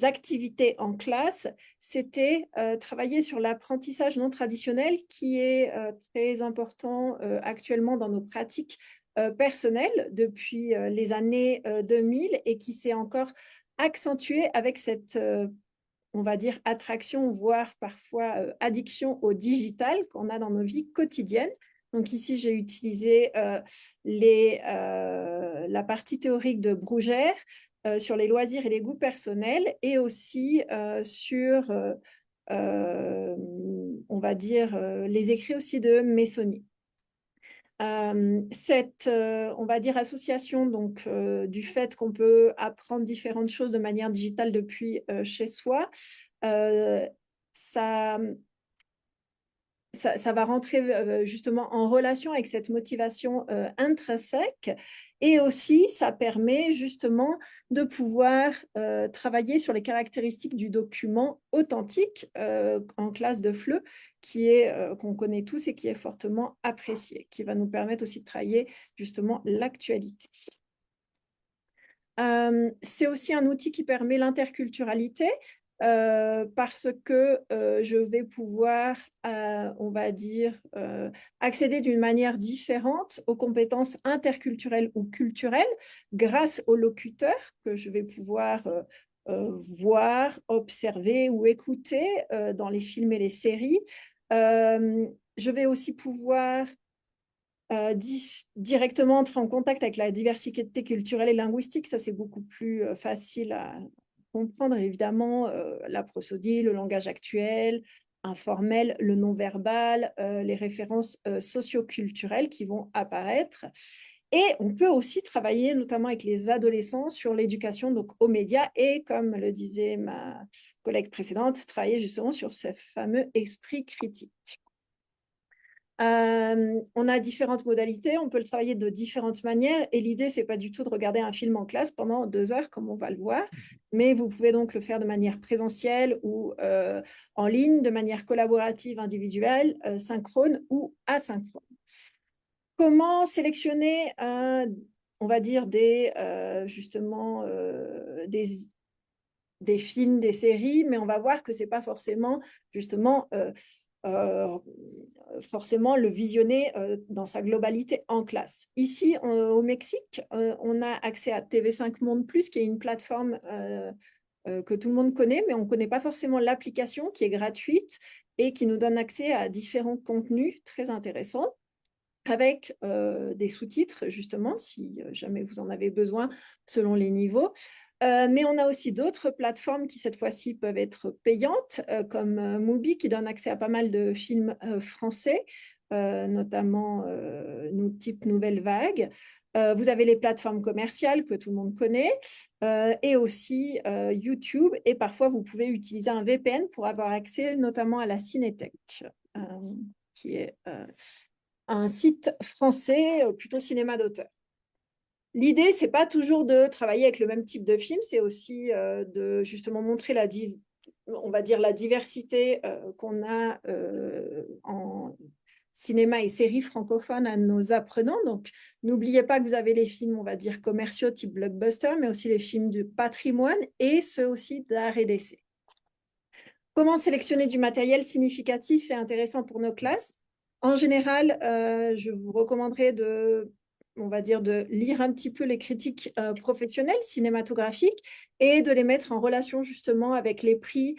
activités en classe, c'était travailler sur l'apprentissage non traditionnel qui est très important actuellement dans nos pratiques personnelles depuis les années 2000 et qui s'est encore accentué avec cette on va dire, attraction, voire parfois addiction au digital qu'on a dans nos vies quotidiennes. Donc ici, j'ai utilisé la partie théorique de Brugère sur les loisirs et les goûts personnels et aussi sur, on va dire, les écrits aussi de Messonnier. Cette, on va dire, association donc, du fait qu'on peut apprendre différentes choses de manière digitale depuis chez soi, ça va rentrer justement en relation avec cette motivation intrinsèque et aussi ça permet justement de pouvoir travailler sur les caractéristiques du document authentique en classe de FLE qu'on connaît tous et qui est fortement apprécié, qui va nous permettre aussi de travailler justement l'actualité. C'est aussi un outil qui permet l'interculturalité parce que je vais pouvoir, on va dire, accéder d'une manière différente aux compétences interculturelles ou culturelles grâce aux locuteurs que je vais pouvoir voir, observer ou écouter dans les films et les séries. Je vais aussi pouvoir directement entrer en contact avec la diversité culturelle et linguistique. Ça, c'est beaucoup plus facile à comprendre, évidemment, la prosodie, le langage actuel, informel, le non-verbal, les références socio-culturelles qui vont apparaître. Et on peut aussi travailler, notamment avec les adolescents, sur l'éducation donc aux médias et, comme le disait ma collègue précédente, travailler justement sur ce fameux esprit critique. On a différentes modalités, on peut le travailler de différentes manières et l'idée, ce n'est pas du tout de regarder un film en classe pendant 2 heures comme on va le voir, mais vous pouvez donc le faire de manière présentielle ou en ligne, de manière collaborative, individuelle, synchrone ou asynchrone. Comment sélectionner, on va dire, justement des films, des séries, mais on va voir que ce n'est pas forcément justement forcément le visionner dans sa globalité en classe. Ici, au Mexique, on a accès à TV5 Monde Plus, qui est une plateforme que tout le monde connaît, mais on ne connaît pas forcément l'application qui est gratuite et qui nous donne accès à différents contenus très intéressants avec des sous-titres, justement, si jamais vous en avez besoin, selon les niveaux. Mais on a aussi d'autres plateformes qui, cette fois-ci, peuvent être payantes, comme Mubi, qui donne accès à pas mal de films français, notamment type Nouvelle Vague. Vous avez les plateformes commerciales que tout le monde connaît, et aussi YouTube. Et parfois, vous pouvez utiliser un VPN pour avoir accès notamment à la Cinétech, qui est un site français, plutôt cinéma d'auteur. L'idée, ce n'est pas toujours de travailler avec le même type de film, c'est aussi de justement montrer on va dire la diversité qu'on a en cinéma et séries francophones à nos apprenants. Donc, n'oubliez pas que vous avez les films, on va dire, commerciaux type blockbuster, mais aussi les films du patrimoine et ceux aussi d'art et d'essai. Comment sélectionner du matériel significatif et intéressant pour nos classes? En général, je vous recommanderais on va dire, de lire un petit peu les critiques professionnelles cinématographiques et de les mettre en relation justement avec les prix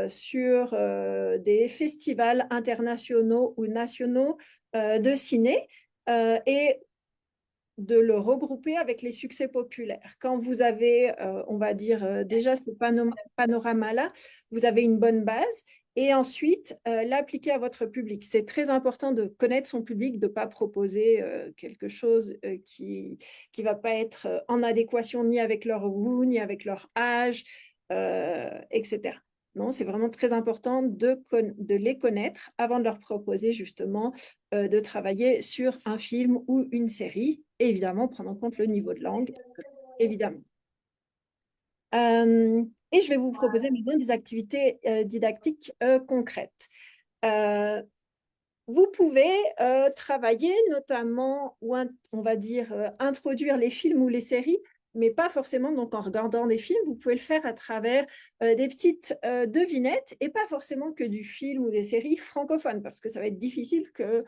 sur des festivals internationaux ou nationaux de ciné et de le regrouper avec les succès populaires. Quand vous avez, on va dire, déjà ce panorama-là, vous avez une bonne base et ensuite l'appliquer à votre public. C'est très important de connaître son public, de ne pas proposer quelque chose qui ne va pas être en adéquation ni avec leur goût, ni avec leur âge, etc. Non, c'est vraiment très important de les connaître avant de leur proposer justement de travailler sur un film ou une série, et évidemment prendre en compte le niveau de langue, évidemment. Et je vais vous proposer maintenant des activités didactiques concrètes. Vous pouvez travailler notamment, ou on va dire, introduire les films ou les séries, mais pas forcément donc en regardant des films. Vous pouvez le faire à travers des petites devinettes et pas forcément que du film ou des séries francophones, parce que ça va être difficile que,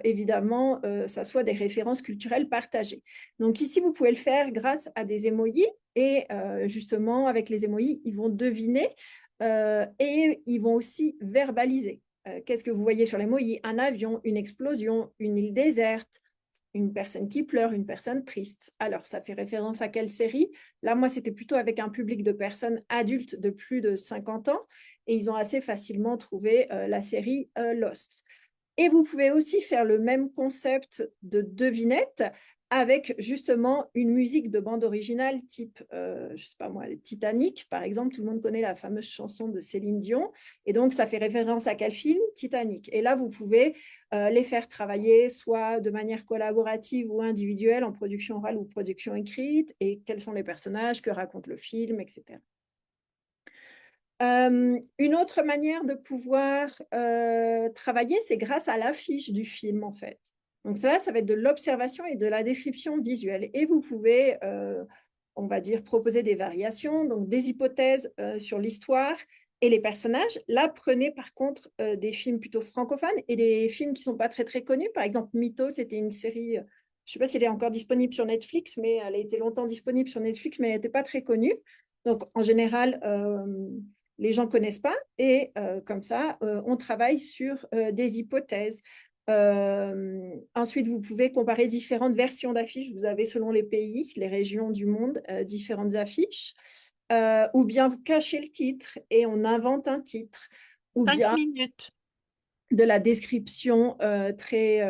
évidemment, ça soit des références culturelles partagées. Donc ici, vous pouvez le faire grâce à des émojis et justement, avec les émojis, ils vont deviner et ils vont aussi verbaliser. Qu'est-ce que vous voyez sur les mots? Un avion, une explosion, une île déserte, une personne qui pleure, une personne triste. Alors, ça fait référence à quelle série? Là, moi, c'était plutôt avec un public de personnes adultes de plus de 50 ans et ils ont assez facilement trouvé la série Lost. Et vous pouvez aussi faire le même concept de devinette avec justement une musique de bande originale type, je ne sais pas moi, Titanic, par exemple. Tout le monde connaît la fameuse chanson de Céline Dion. Et donc, ça fait référence à quel film? Titanic. Et là, vous pouvez les faire travailler soit de manière collaborative ou individuelle, en production orale ou production écrite, et quels sont les personnages, que raconte le film, etc. Une autre manière de pouvoir travailler, c'est grâce à l'affiche du film, en fait. Donc cela, ça va être de l'observation et de la description visuelle. Et vous pouvez, on va dire, proposer des variations, donc des hypothèses sur l'histoire et les personnages. Là, prenez par contre des films plutôt francophones et des films qui ne sont pas très, très connus. Par exemple, Mytho, c'était une série, je ne sais pas si elle est encore disponible sur Netflix, mais elle a été longtemps disponible sur Netflix, mais elle n'était pas très connue. Donc, en général, les gens ne connaissent pas et comme ça, on travaille sur des hypothèses. Ensuite, vous pouvez comparer différentes versions d'affiches. Vous avez, selon les pays, les régions du monde, différentes affiches. Ou bien vous cachez le titre et on invente un titre. Ou 5 bien minutes. de la description très,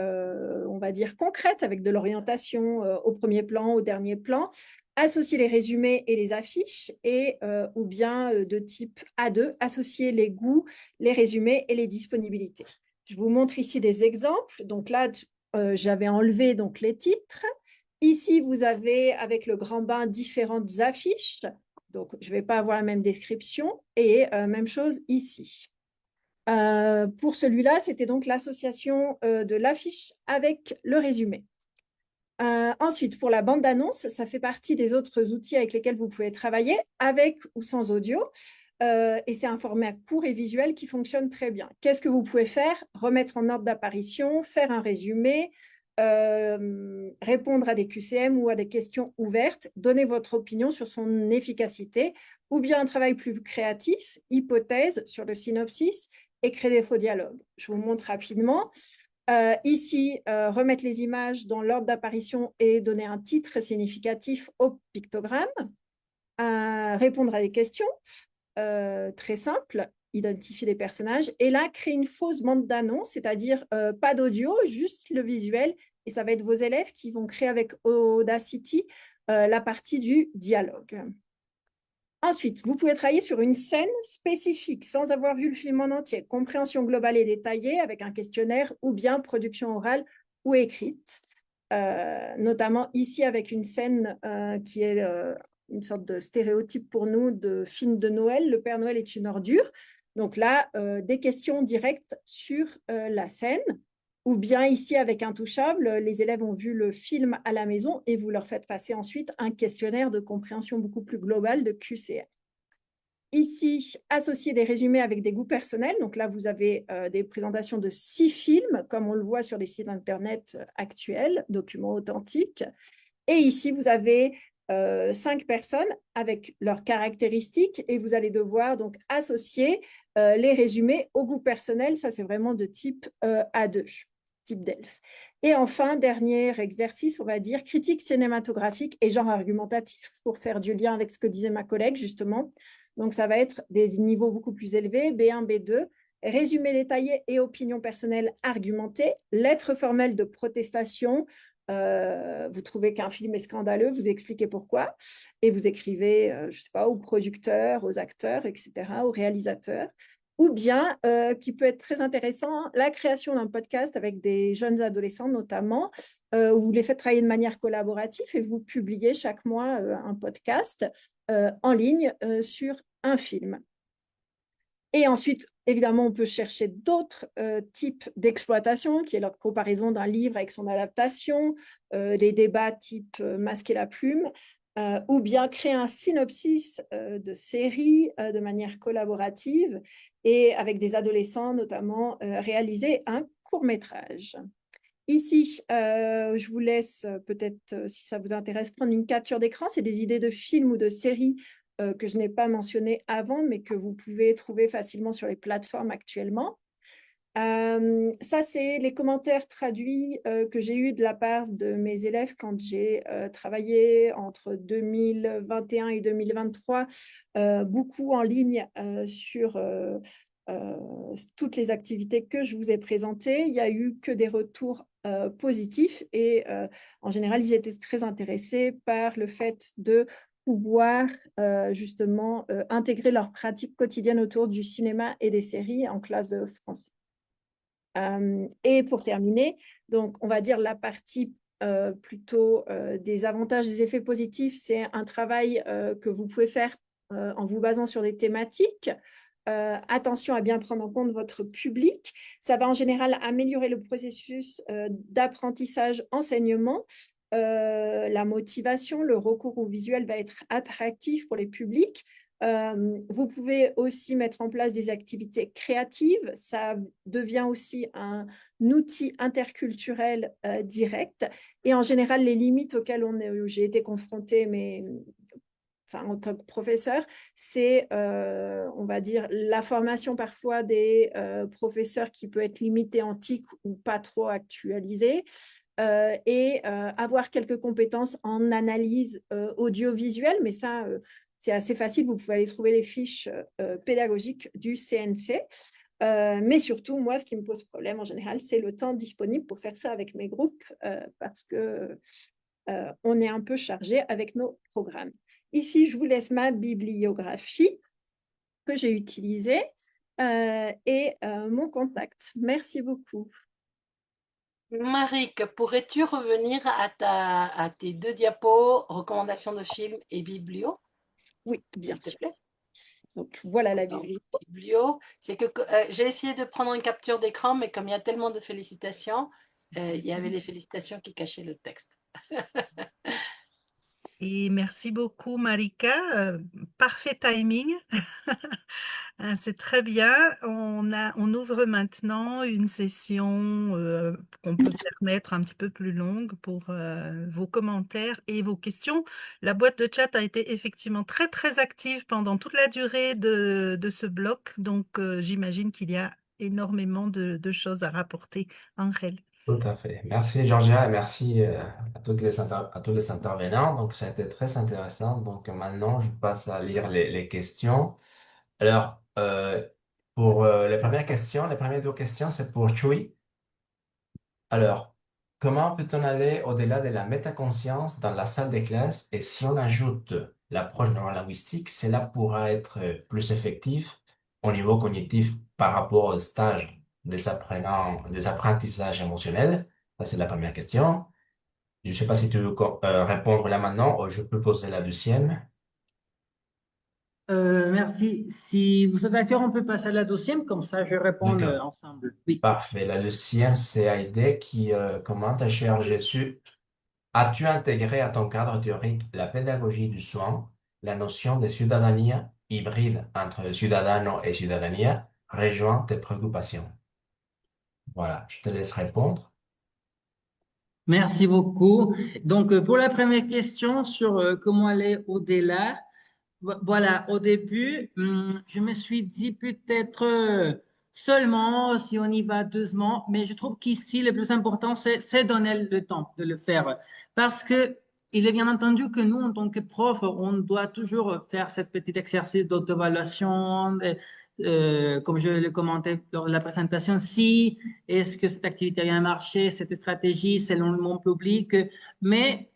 on va dire, concrète, avec de l'orientation au premier plan, au dernier plan. Associer les résumés et les affiches et ou bien de type A2, associer les goûts, les résumés et les disponibilités. Je vous montre ici des exemples. Donc là, j'avais enlevé donc, les titres. Ici, vous avez, avec le grand bain, différentes affiches. Donc, je ne vais pas avoir la même description. Et même chose ici. Pour celui-là, c'était donc l'association de l'affiche avec le résumé. Ensuite, pour la bande-annonce, ça fait partie des autres outils avec lesquels vous pouvez travailler, avec ou sans audio. Et c'est un format court et visuel qui fonctionne très bien. Qu'est-ce que vous pouvez faire? Remettre en ordre d'apparition, faire un résumé, répondre à des QCM ou à des questions ouvertes, donner votre opinion sur son efficacité, ou bien un travail plus créatif, hypothèse sur le synopsis, et créer des faux dialogues. Je vous montre rapidement. Ici, remettre les images dans l'ordre d'apparition et donner un titre significatif au pictogramme. Répondre à des questions, très simple, identifier les personnages. Et là, créer une fausse bande d'annonce, c'est-à-dire pas d'audio, juste le visuel. Et ça va être vos élèves qui vont créer avec Audacity la partie du dialogue. Ensuite, vous pouvez travailler sur une scène spécifique sans avoir vu le film en entier. Compréhension globale et détaillée avec un questionnaire ou bien production orale ou écrite. Notamment ici avec une scène qui est une sorte de stéréotype pour nous de film de Noël. Le Père Noël est une ordure. Donc là, des questions directes sur la scène. Ou bien ici, avec Intouchable, les élèves ont vu le film à la maison et vous leur faites passer ensuite un questionnaire de compréhension beaucoup plus globale de QCM. Ici, associer des résumés avec des goûts personnels. Donc là, vous avez des présentations de 6 films, comme on le voit sur les sites Internet actuels, documents authentiques. Et ici, vous avez 5 personnes avec leurs caractéristiques et vous allez devoir donc associer les résumés au goût personnel. Ça, c'est vraiment de type A2, type DELF. Et enfin, dernier exercice, on va dire critique cinématographique et genre argumentatif pour faire du lien avec ce que disait ma collègue, justement. Donc, ça va être des niveaux beaucoup plus élevés, B1, B2, résumé détaillé et opinion personnelle argumentée, lettre formelle de protestation. Vous trouvez qu'un film est scandaleux, vous expliquez pourquoi, et vous écrivez, je ne sais pas, aux producteurs, aux acteurs, etc., aux réalisateurs. Ou bien, qui peut être très intéressant, la création d'un podcast avec des jeunes adolescents notamment, où vous les faites travailler de manière collaborative et vous publiez chaque mois un podcast en ligne sur un film. Et ensuite, évidemment, on peut chercher d'autres types d'exploitation, qui est la comparaison d'un livre avec son adaptation, les débats type masquer la plume, ou bien créer un synopsis de série de manière collaborative et avec des adolescents notamment réaliser un court-métrage. Ici, je vous laisse peut-être, si ça vous intéresse, prendre une capture d'écran. C'est des idées de films ou de séries que je n'ai pas mentionnées avant, mais que vous pouvez trouver facilement sur les plateformes actuellement. Ça, c'est les commentaires traduits que j'ai eus de la part de mes élèves quand j'ai travaillé entre 2021 et 2023, beaucoup en ligne sur toutes les activités que je vous ai présentées. Il n'y a eu que des retours positifs et en général, ils étaient très intéressés par le fait de pouvoir justement intégrer leur pratique quotidienne autour du cinéma et des séries en classe de français. Et pour terminer, donc on va dire la partie plutôt des avantages, des effets positifs, c'est un travail que vous pouvez faire en vous basant sur des thématiques. Attention à bien prendre en compte votre public. Ça va en général améliorer le processus d'apprentissage-enseignement. La motivation, le recours au visuel va être attractif pour les publics. Vous pouvez aussi mettre en place des activités créatives. Ça devient aussi un outil interculturel direct. Et en général, les limites auxquelles j'ai été confrontée, mais en tant que professeur, c'est, on va dire, la formation parfois des professeurs qui peut être limitée en TIC ou pas trop actualisée. Et avoir quelques compétences en analyse audiovisuelle, mais ça, c'est assez facile, vous pouvez aller trouver les fiches pédagogiques du CNC. Mais surtout, moi, ce qui me pose problème en général, c'est le temps disponible pour faire ça avec mes groupes, parce que on est un peu chargé avec nos programmes. Ici, je vous laisse ma bibliographie que j'ai utilisée et mon contact. Merci beaucoup. Maric, pourrais-tu revenir à tes 2 diapos, recommandations de films et biblio? Oui, bien s'il te sûr. plaît. Donc, voilà la Donc, biblio. c'est que j'ai essayé de prendre une capture d'écran, mais comme il y a tellement de félicitations, il y avait les félicitations qui cachaient le texte. Et merci beaucoup, Marika. Parfait timing. C'est très bien. On ouvre maintenant une session qu'on peut permettre un petit peu plus longue pour vos commentaires et vos questions. La boîte de chat a été effectivement très, très active pendant toute la durée de ce bloc. Donc, j'imagine qu'il y a énormément de choses à rapporter, Angel. Tout à fait. Merci Georgia et merci à à tous les intervenants. Donc, ça a été très intéressant. Donc, maintenant, je passe à lire les questions. Alors, pour les premières questions, les premières 2 questions, c'est pour Chui. Alors, comment peut-on aller au-delà de la métaconscience dans la salle des classes et si on ajoute l'approche neurolinguistique, cela pourra être plus effectif au niveau cognitif par rapport au stage des apprentissages émotionnels? Ça, c'est la première question. Je ne sais pas si tu veux répondre là maintenant ou je peux poser la deuxième. Merci. Si vous êtes d'accord, on peut passer à la deuxième, comme ça je réponds D'accord. ensemble. Oui. Parfait. La deuxième, c'est Heidi qui commente, cher Jésus. As-tu intégré à ton cadre théorique la pédagogie du soin, la notion de ciudadanía hybride entre ciudadano et ciudadanía rejoint tes préoccupations? Voilà, je te laisse répondre. Merci beaucoup. Donc, pour la première question sur comment aller au-delà, voilà, au début, je me suis dit peut-être seulement si on y va doucement, mais je trouve qu'ici, le plus important, c'est donner le temps de le faire. Parce que il est bien entendu que nous, en tant que prof, on doit toujours faire cette petite exercice d'auto-évaluation, comme je le commentais lors de la présentation, si est-ce que cette activité a bien marché, cette stratégie selon mon public, mais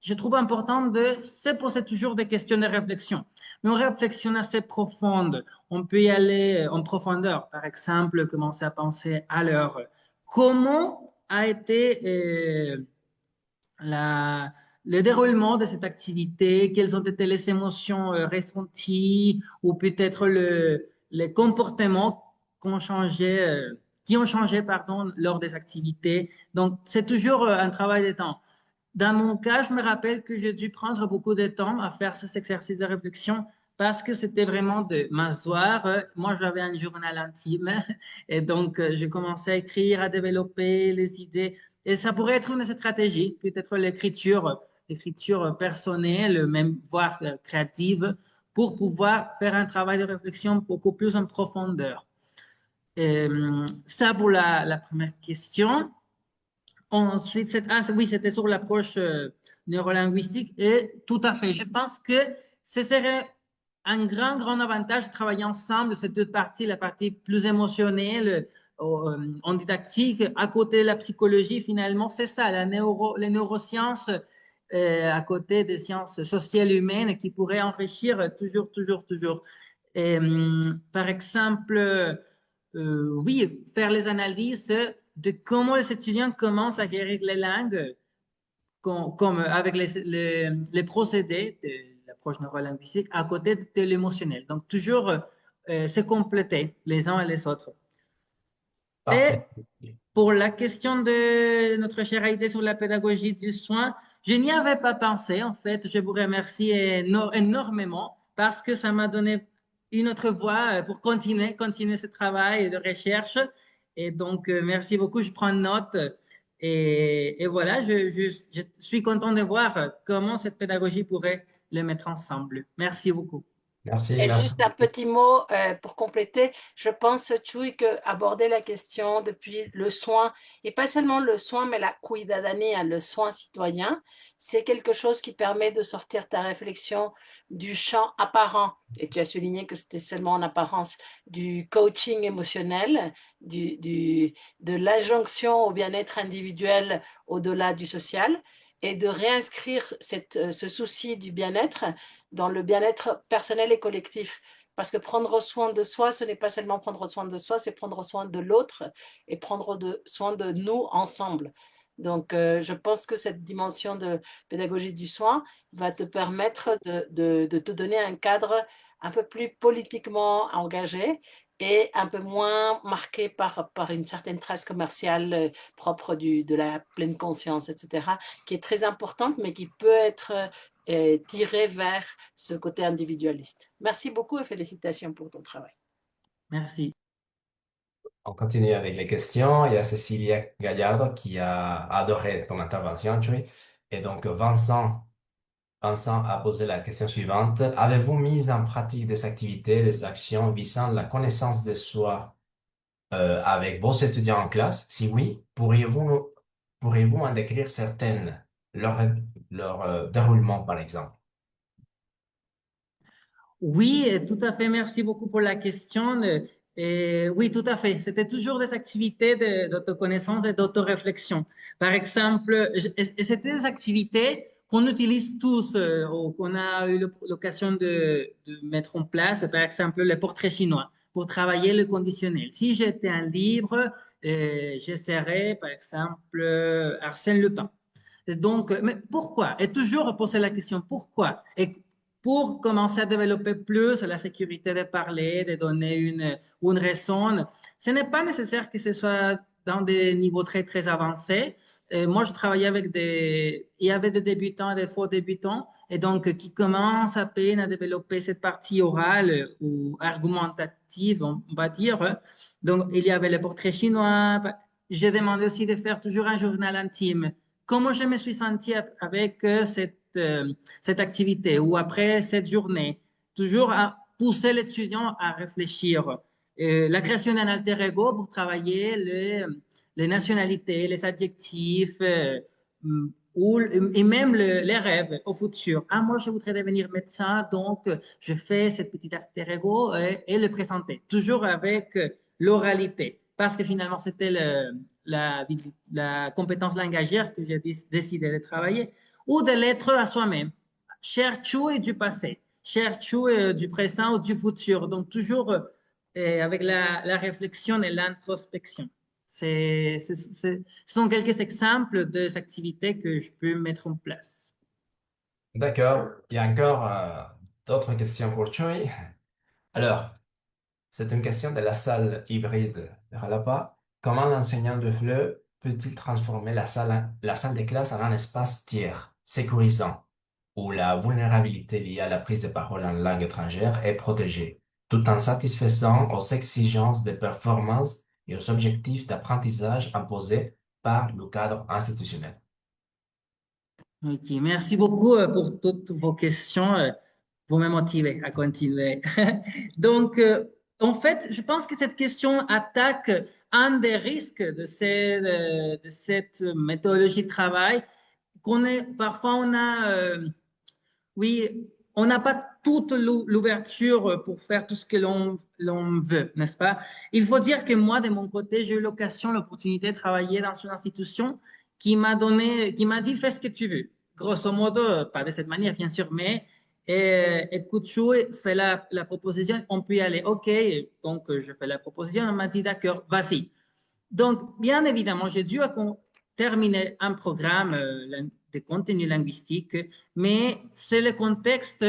je trouve important de se poser toujours des questions de réflexion. Mais une réflexion assez profonde. On peut y aller en profondeur. Par exemple, commencer à penser à l'heure. Comment a été le déroulement de cette activité? Quelles ont été les émotions ressenties ou peut-être les comportements qui ont changé pardon, lors des activités? Donc, c'est toujours un travail de temps. Dans mon cas, je me rappelle que j'ai dû prendre beaucoup de temps à faire cet exercice de réflexion parce que c'était vraiment de m'asseoir. Moi, j'avais un journal intime et donc j'ai commencé à écrire, à développer les idées. Et ça pourrait être une stratégie, peut-être l'écriture personnelle, même voire créative, pour pouvoir faire un travail de réflexion beaucoup plus en profondeur. Ça pour la première question. Ensuite, oui, c'était sur l'approche neurolinguistique et tout à fait. Je pense que ce serait un grand avantage de travailler ensemble cette deux parties, la partie plus émotionnelle en didactique, à côté de la psychologie, finalement, c'est ça, les neurosciences à côté des sciences sociales humaines qui pourraient enrichir toujours. Et, par exemple, oui, faire les analyses de comment les étudiants commencent à acquérir les langues, comme avec les procédés de l'approche neurolinguistique à côté de l'émotionnel. Donc, toujours se compléter les uns et les autres. Et Parfait. pour la question de notre chère Haïté sur la pédagogie du soin, je n'y avais pas pensé. En fait, je vous remercie énormément parce que ça m'a donné une autre voie pour continuer ce travail de recherche. Et donc, merci beaucoup. Je prends note. Et voilà, je suis content de voir comment cette pédagogie pourrait le mettre ensemble. Merci beaucoup. Merci, Et merci. juste un petit mot pour compléter, je pense, Chuy, que aborder la question depuis le soin, et pas seulement le soin, mais la cuidadanía, le soin citoyen, c'est quelque chose qui permet de sortir ta réflexion du champ apparent, et tu as souligné que c'était seulement en apparence, du coaching émotionnel, de l'injonction au bien-être individuel au-delà du social, et de réinscrire ce souci du bien-être dans le bien-être personnel et collectif. Parce que prendre soin de soi, ce n'est pas seulement prendre soin de soi, c'est prendre soin de l'autre et prendre soin de nous ensemble. Donc, je pense que cette dimension de pédagogie du soin va te permettre de te donner un cadre un peu plus politiquement engagé et un peu moins marqué par une certaine trace commerciale propre de la pleine conscience, etc., qui est très importante, mais qui peut être tirée vers ce côté individualiste. Merci beaucoup et félicitations pour ton travail. Merci. On continue avec les questions. Il y a Cecilia Gallardo qui a adoré ton intervention, Chuy. Et donc, Vincent a posé la question suivante. Avez-vous mis en pratique des activités, des actions visant la connaissance de soi avec vos étudiants en classe? Si oui, pourriez-vous en décrire certaines, leur déroulement, par exemple? Oui, tout à fait. Merci beaucoup pour la question. Oui, tout à fait. C'était toujours des activités d'autoconnaissance et d'autoréflexion. Par exemple, et c'était des activités qu'on utilise tous ou qu'on a eu l'occasion de mettre en place. Par exemple, le portrait chinois pour travailler le conditionnel. Si j'étais un livre, j'essaierais, par exemple, Arsène Lupin. Et donc, mais pourquoi? Et toujours poser la question pourquoi? Et pour commencer à développer plus la sécurité de parler, de donner une raison. Ce n'est pas nécessaire que ce soit dans des niveaux très avancés. moi, je travaillais avec il y avait des débutants et des faux débutants, et donc qui commencent à peine à développer cette partie orale ou argumentative, on va dire. Donc, il y avait le portrait chinois. J'ai demandé aussi de faire toujours un journal intime. Comment je me suis sentie avec cette activité ou après cette journée? Toujours à pousser l'étudiant à réfléchir. La création d'un alter ego pour travailler les nationalités, les adjectifs et même les rêves au futur. Ah, moi, je voudrais devenir médecin, donc je fais cette petite alter ego et le présenter, toujours avec l'oralité, parce que finalement, c'était la compétence langagière que j'ai décidé de travailler, ou de l'être à soi-même. Cherche-tu du passé, cherche-tu du présent ou du futur, donc toujours avec la réflexion et l'introspection. Ce sont quelques exemples des activités que je peux mettre en place. D'accord. Il y a encore d'autres questions pour Choi. Alors, c'est une question de la salle hybride de Jalapa. Comment l'enseignant de FLE peut-il transformer la salle de classe en un espace tiers, sécurisant, où la vulnérabilité liée à la prise de parole en langue étrangère est protégée, tout en satisfaisant aux exigences de performance et aux objectifs d'apprentissage imposés par le cadre institutionnel? Ok, merci beaucoup pour toutes vos questions. Vous me motivez à continuer. Donc, en fait, je pense que cette question attaque un des risques de cette méthodologie de travail, parfois oui, on n'a pas toute l'ouverture pour faire tout ce que l'on veut, n'est-ce pas? Il faut dire que moi, de mon côté, j'ai eu l'opportunité de travailler dans une institution qui m'a dit, fais ce que tu veux. Grosso modo, pas de cette manière, bien sûr, mais écoute, Chou, fais la proposition, on peut y aller. OK, donc je fais la proposition, on m'a dit, d'accord, vas-y. Donc, bien évidemment, j'ai dû terminer un programme de contenu linguistique, mais c'est le contexte,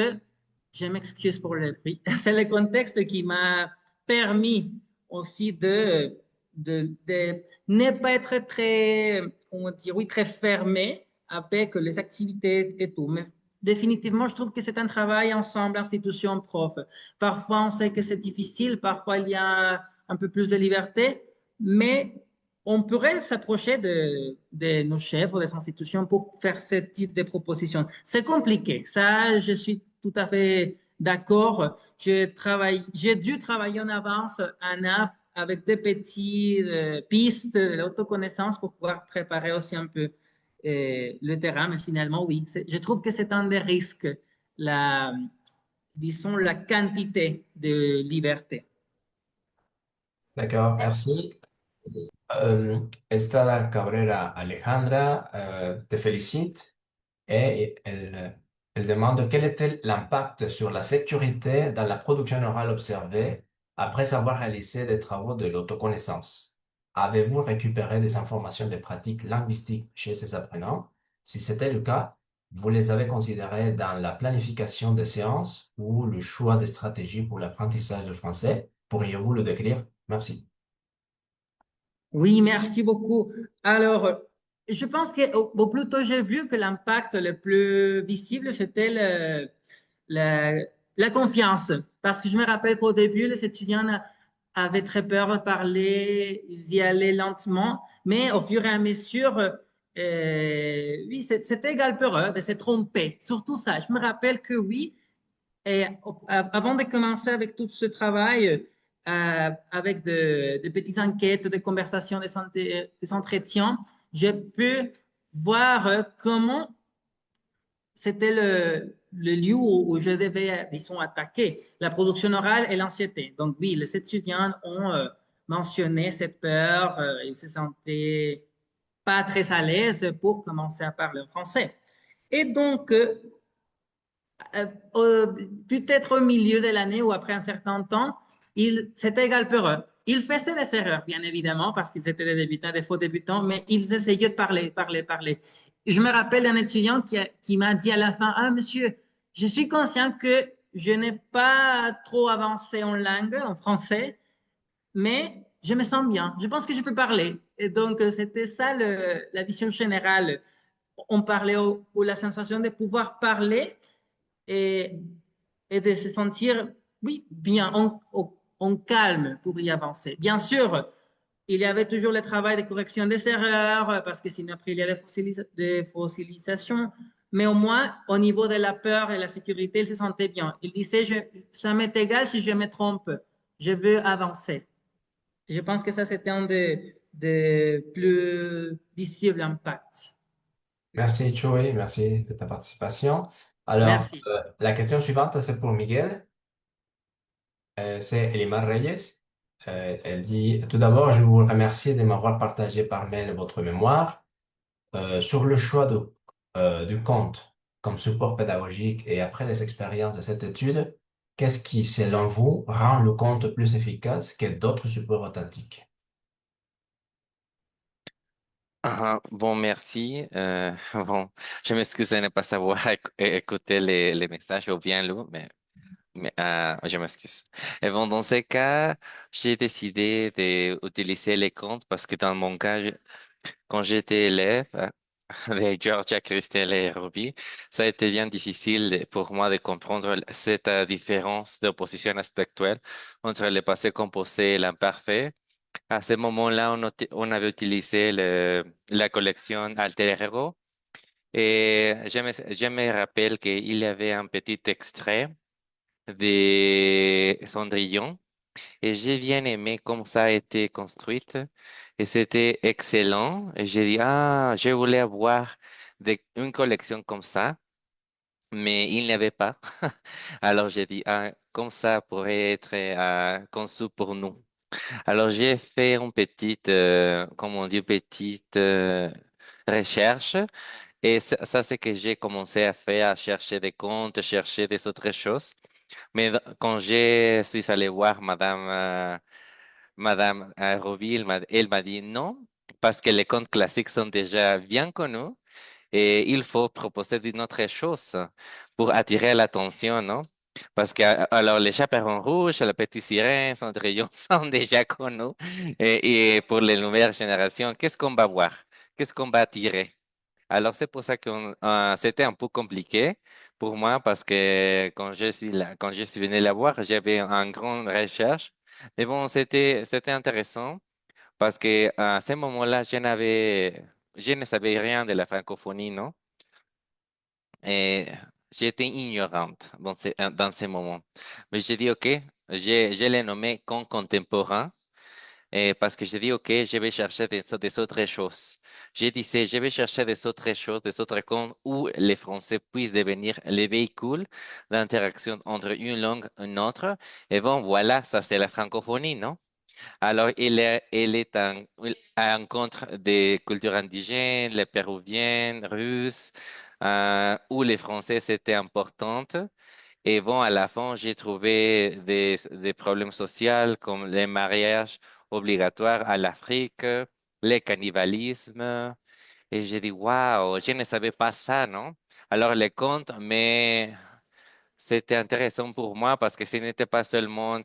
je m'excuse pour le prix, c'est le contexte qui m'a permis aussi de ne pas être très, comment dire, oui, très fermé avec les activités et tout. Mais définitivement, je trouve que c'est un travail ensemble, institution, prof. Parfois, on sait que c'est difficile, parfois, il y a un peu plus de liberté, mais on pourrait s'approcher de nos chefs ou des institutions pour faire ce type de propositions. C'est compliqué, ça, je suis tout à fait d'accord. J'ai dû travailler en avance un app avec des petites pistes d'autoconnaissance pour pouvoir préparer aussi un peu le terrain, mais finalement, oui, je trouve que c'est un des risques, disons, la quantité de liberté. D'accord, merci. Esta Cabrera Alejandra te félicite et elle demande quel était l'impact sur la sécurité dans la production orale observée après avoir réalisé des travaux de l'autoconnaissance. Avez-vous récupéré des informations des pratiques linguistiques chez ces apprenants? Si c'était le cas, vous les avez considérées dans la planification des séances ou le choix des stratégies pour l'apprentissage du français? Pourriez-vous le décrire? Merci. Oui, merci beaucoup. Alors, je pense que, ou plutôt, j'ai vu que l'impact le plus visible, c'était la, la confiance. Parce que je me rappelle qu'au début, les étudiants avaient très peur de parler, ils y allaient lentement, mais au fur et à mesure, oui, c'était égal pour eux de se tromper. Surtout ça. Je me rappelle que oui, et avant de commencer avec tout ce travail, avec de petites enquêtes, des conversations, des entretiens, j'ai pu voir comment c'était le lieu où je devais, disons, attaquer la production orale et l'anxiété. Donc oui, les étudiants ont mentionné cette peur, ils se sentaient pas très à l'aise pour commencer à parler en français. Et donc, peut-être au milieu de l'année ou après un certain temps, c'était égal pour eux. Ils faisaient des erreurs, bien évidemment, parce qu'ils étaient des débutants, des faux débutants, mais ils essayaient de parler. Je me rappelle d'un étudiant qui m'a dit à la fin, ah, monsieur, je suis conscient que je n'ai pas trop avancé en langue, en français, mais je me sens bien, je pense que je peux parler. Et donc, c'était ça la vision générale. On parlait ou la sensation de pouvoir parler et, et de se sentir, oui, bien, en calme pour y avancer. Bien sûr, il y avait toujours le travail de correction des erreurs, parce que sinon après il y a des fossilisations, mais au moins au niveau de la peur et la sécurité, il se sentait bien. Il disait, ça m'est égal si je me trompe, je veux avancer. Je pense que ça, c'était un des plus visibles impacts. Merci, Chloé, merci de ta participation. Alors, Merci. la question suivante, c'est pour Miguel. C'est Elimar Reyes. Elle dit, tout d'abord, je vous remercie de m'avoir partagé par mail votre mémoire. Sur le choix du conte comme support pédagogique et après les expériences de cette étude, qu'est-ce qui, selon vous, rend le conte plus efficace que d'autres supports authentiques? Bon, merci. Bon, je m'excuse de ne pas savoir écouter les messages ou bien lire, mais je m'excuse. Et bon, dans ce cas, j'ai décidé d'utiliser les comptes parce que dans mon cas, quand j'étais élève avec Georgia, Christelle et Ruby, ça a été bien difficile pour moi de comprendre cette différence d'opposition aspectuelle entre le passé composé et l'imparfait. À ce moment-là, on avait utilisé la collection Alter Ego et je me rappelle qu'il y avait un petit extrait de Cendrillon et j'ai bien aimé comment ça a été construite et c'était excellent. Et j'ai dit, ah, je voulais avoir une collection comme ça, mais il n'y avait pas. Alors j'ai dit, ah, comme ça pourrait être conçu pour nous. Alors, j'ai fait une petite, comment on dit, petite recherche. Et ça, c'est que j'ai commencé à faire, à chercher des comptes, chercher des autres choses. Mais quand je suis allé voir Madame Roby, elle m'a dit non, parce que les comptes classiques sont déjà bien connus. Et il faut proposer d'une autre chose pour attirer l'attention, non? Parce que, alors, les chaperons rouges, la petite sirène, Cendrillon sont déjà connus. Et pour les nouvelles générations, qu'est-ce qu'on va voir? Qu'est-ce qu'on va attirer? Alors, c'est pour ça que c'était un peu compliqué pour moi parce que quand je suis venu la voir, j'avais une grande recherche. Mais bon, c'était intéressant parce que à ce moment-là, je ne savais rien de la francophonie, non? Et j'étais ignorante dans ces moments. Mais j'ai dit, OK, je l'ai nommé conte contemporain et parce que j'ai dit, OK, je vais chercher des autres choses. J'ai dit, je vais chercher des autres choses, des autres contes où les Français puissent devenir les véhicules d'interaction entre une langue et une autre. Et bon, voilà, ça c'est la francophonie, non? Alors, il est à l'encontre des cultures indigènes, les péruviennes, russes, où les français c'était importante. Et bon, à la fin, j'ai trouvé des problèmes sociaux comme les mariages obligatoires à l'Afrique, le cannibalisme. Et j'ai dit, waouh, je ne savais pas ça, non? Alors, les contes, mais c'était intéressant pour moi parce que ce n'était pas seulement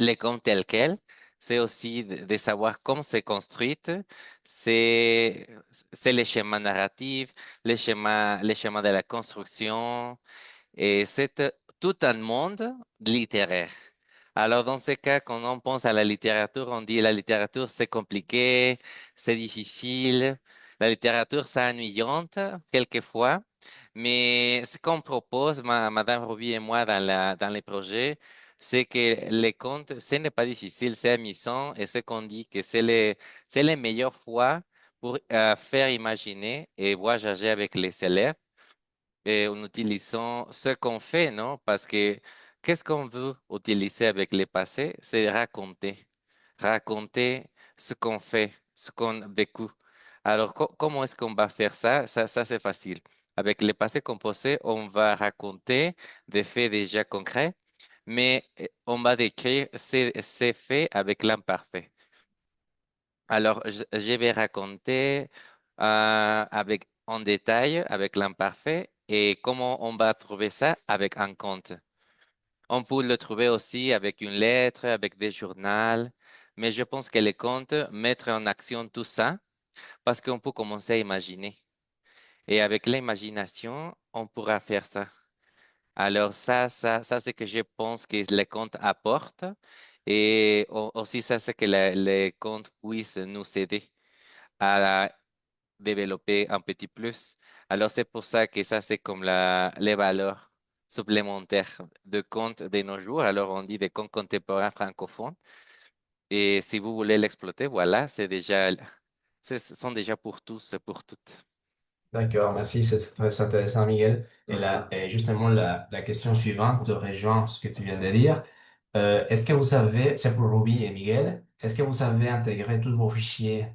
les contes tels quels, c'est aussi de savoir comment c'est construite, c'est c'est les schémas narratifs, les schémas de la construction, et c'est tout un monde littéraire. Alors, dans ce cas, quand on pense à la littérature, on dit la littérature, c'est compliqué, c'est difficile. La littérature, c'est ennuyante, quelquefois. Mais ce qu'on propose, Madame Ruby et moi, dans les projets, c'est que les contes, ce n'est pas difficile, c'est amusant. Et ce qu'on dit, que c'est les meilleures fois pour faire imaginer et voyager avec les élèves et en utilisant ce qu'on fait, non? Parce que qu'est-ce qu'on veut utiliser avec le passé? C'est raconter. Raconter ce qu'on fait, ce qu'on a vécu. Alors, comment est-ce qu'on va faire ça? Ça, c'est facile. Avec le passé composé, on va raconter des faits déjà concrets, mais on va décrire ces faits avec l'imparfait. Alors, je vais raconter en détail avec l'imparfait et comment on va trouver ça avec un conte. On peut le trouver aussi avec une lettre, avec des journaux, mais je pense que les contes mettent en action tout ça parce qu'on peut commencer à imaginer. Et avec l'imagination, on pourra faire ça. Alors ça c'est que je pense que les contes apportent et aussi ça c'est que les contes puissent nous aider à développer un petit plus. Alors c'est pour ça que ça c'est comme les valeurs supplémentaires de contes de nos jours. Alors on dit des contes contemporains francophones. Et si vous voulez l'exploiter, voilà, ce sont déjà pour tous, pour toutes. D'accord, merci, c'est très intéressant, Miguel. Et là, et justement, la question suivante rejoint ce que tu viens de dire. Est-ce que vous savez, c'est pour Ruby et Miguel, est-ce que vous savez intégrer tous vos fichiers,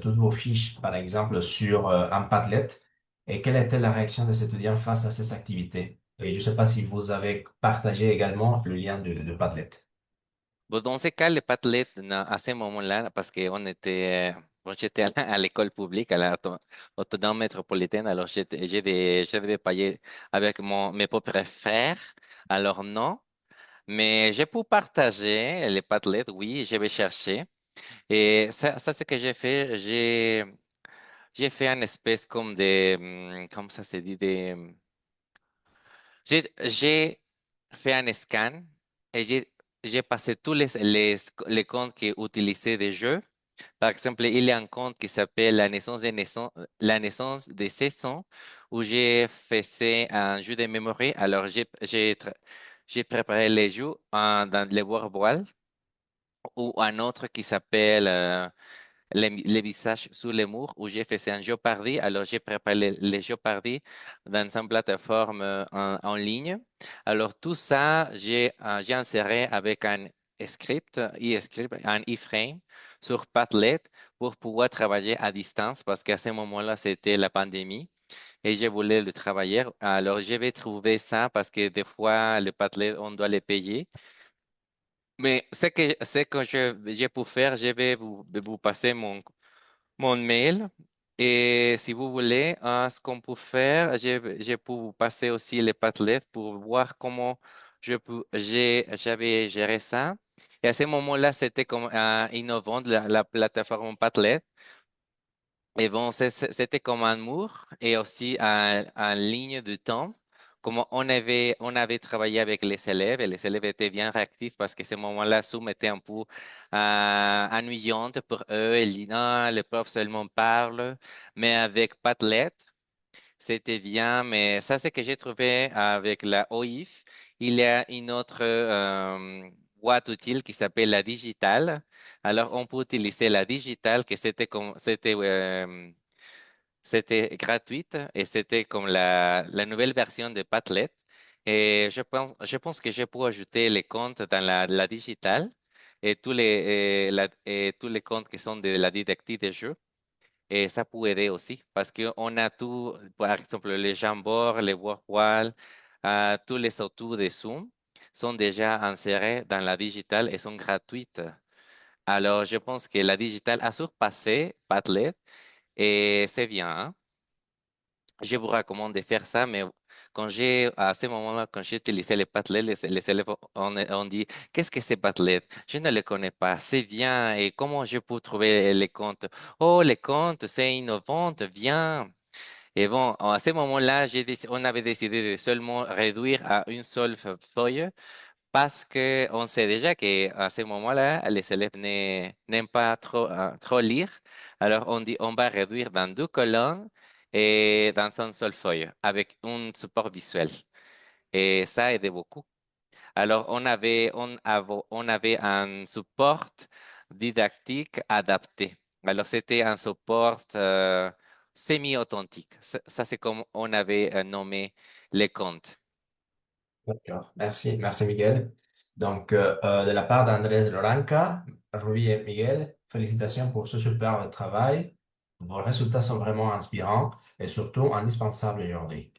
toutes vos fiches, par exemple, sur un Padlet? Et quelle était la réaction des étudiants face à ces activités? Et je ne sais pas si vous avez partagé également le lien de Padlet. Bon, dans ce cas, les Padlet, à ce moment-là, parce qu'on était, bon, j'étais à l'école publique, à autonome métropolitaine, alors je devais payer avec mes propres frais. Alors non, mais j'ai pu partager les Padlet, oui, je vais chercher. Et ça c'est que j'ai fait, j'ai fait une espèce comme comment ça se dit, j'ai fait un scan et j'ai passé tous les comptes qui utilisaient des jeux. Par exemple, il y a un compte qui s'appelle La naissance des saisons où j'ai fait un jeu de mémoire. Alors, j'ai préparé les jeux dans les Wordwall ou un autre qui s'appelle les visages sur les murs où j'ai fait un Jeopardy. Alors, j'ai préparé les Jeopardy dans une plateforme en ligne. Alors, tout ça, j'ai inséré avec un script, e-script, un iframe sur Padlet pour pouvoir travailler à distance parce qu'à ce moment-là, c'était la pandémie et je voulais le travailler. Alors, je vais trouver ça parce que des fois, le Padlet, on doit les payer. Mais ce que j'ai pour faire, je vais vous passer mon mail. Et si vous voulez, ce qu'on peut faire, je peux vous passer aussi les Padlet pour voir comment j'avais géré ça. Et à ce moment-là, c'était comme innovant, la plateforme Padlet. Et bon, c'était comme un mur et aussi en ligne de temps. Comme on avait travaillé avec les élèves et les élèves étaient bien réactifs parce que ce moment-là, Zoom était un peu ennuyante pour eux. Ils disent, non, le prof seulement parle. Mais avec Padlet, c'était bien. Mais ça, c'est que j'ai trouvé avec la OIF. Il y a une autre boîte utile qui s'appelle la digitale. Alors, on peut utiliser la digitale, que c'était gratuite et c'était comme la nouvelle version de Padlet. Et je pense que je peux ajouter les comptes dans la digitale et tous les comptes qui sont de la didactique des jeux. Et ça peut aider aussi parce qu'on a tout, par exemple, les Jamboard, les Workwall, tous les autours de Zoom sont déjà insérés dans la digitale et sont gratuites. Alors, je pense que la digitale a surpassé Padlet et c'est bien, hein. Je vous recommande de faire ça, mais à ce moment-là, quand j'ai utilisé les Padlet, les élèves ont dit, qu'est-ce que c'est Padlet? Je ne le connais pas. C'est bien. Et comment je peux trouver les comptes? Oh, les comptes, c'est innovant, bien. Et bon, à ce moment-là, on avait décidé de seulement réduire à une seule feuille parce qu'on sait déjà qu'à ce moment-là, les élèves n'aiment pas trop lire. Alors, on dit on va réduire dans 2 colonnes et dans une seule feuille avec un support visuel. Et ça aidait beaucoup. Alors, on avait un support didactique adapté. Alors, c'était un support semi-authentique. Ça, c'est comme on avait nommé les comptes. D'accord, merci Miguel. Donc, de la part d'Andrés Loranca, Ruby et Miguel, félicitations pour ce superbe travail. Vos résultats sont vraiment inspirants et surtout indispensables aujourd'hui.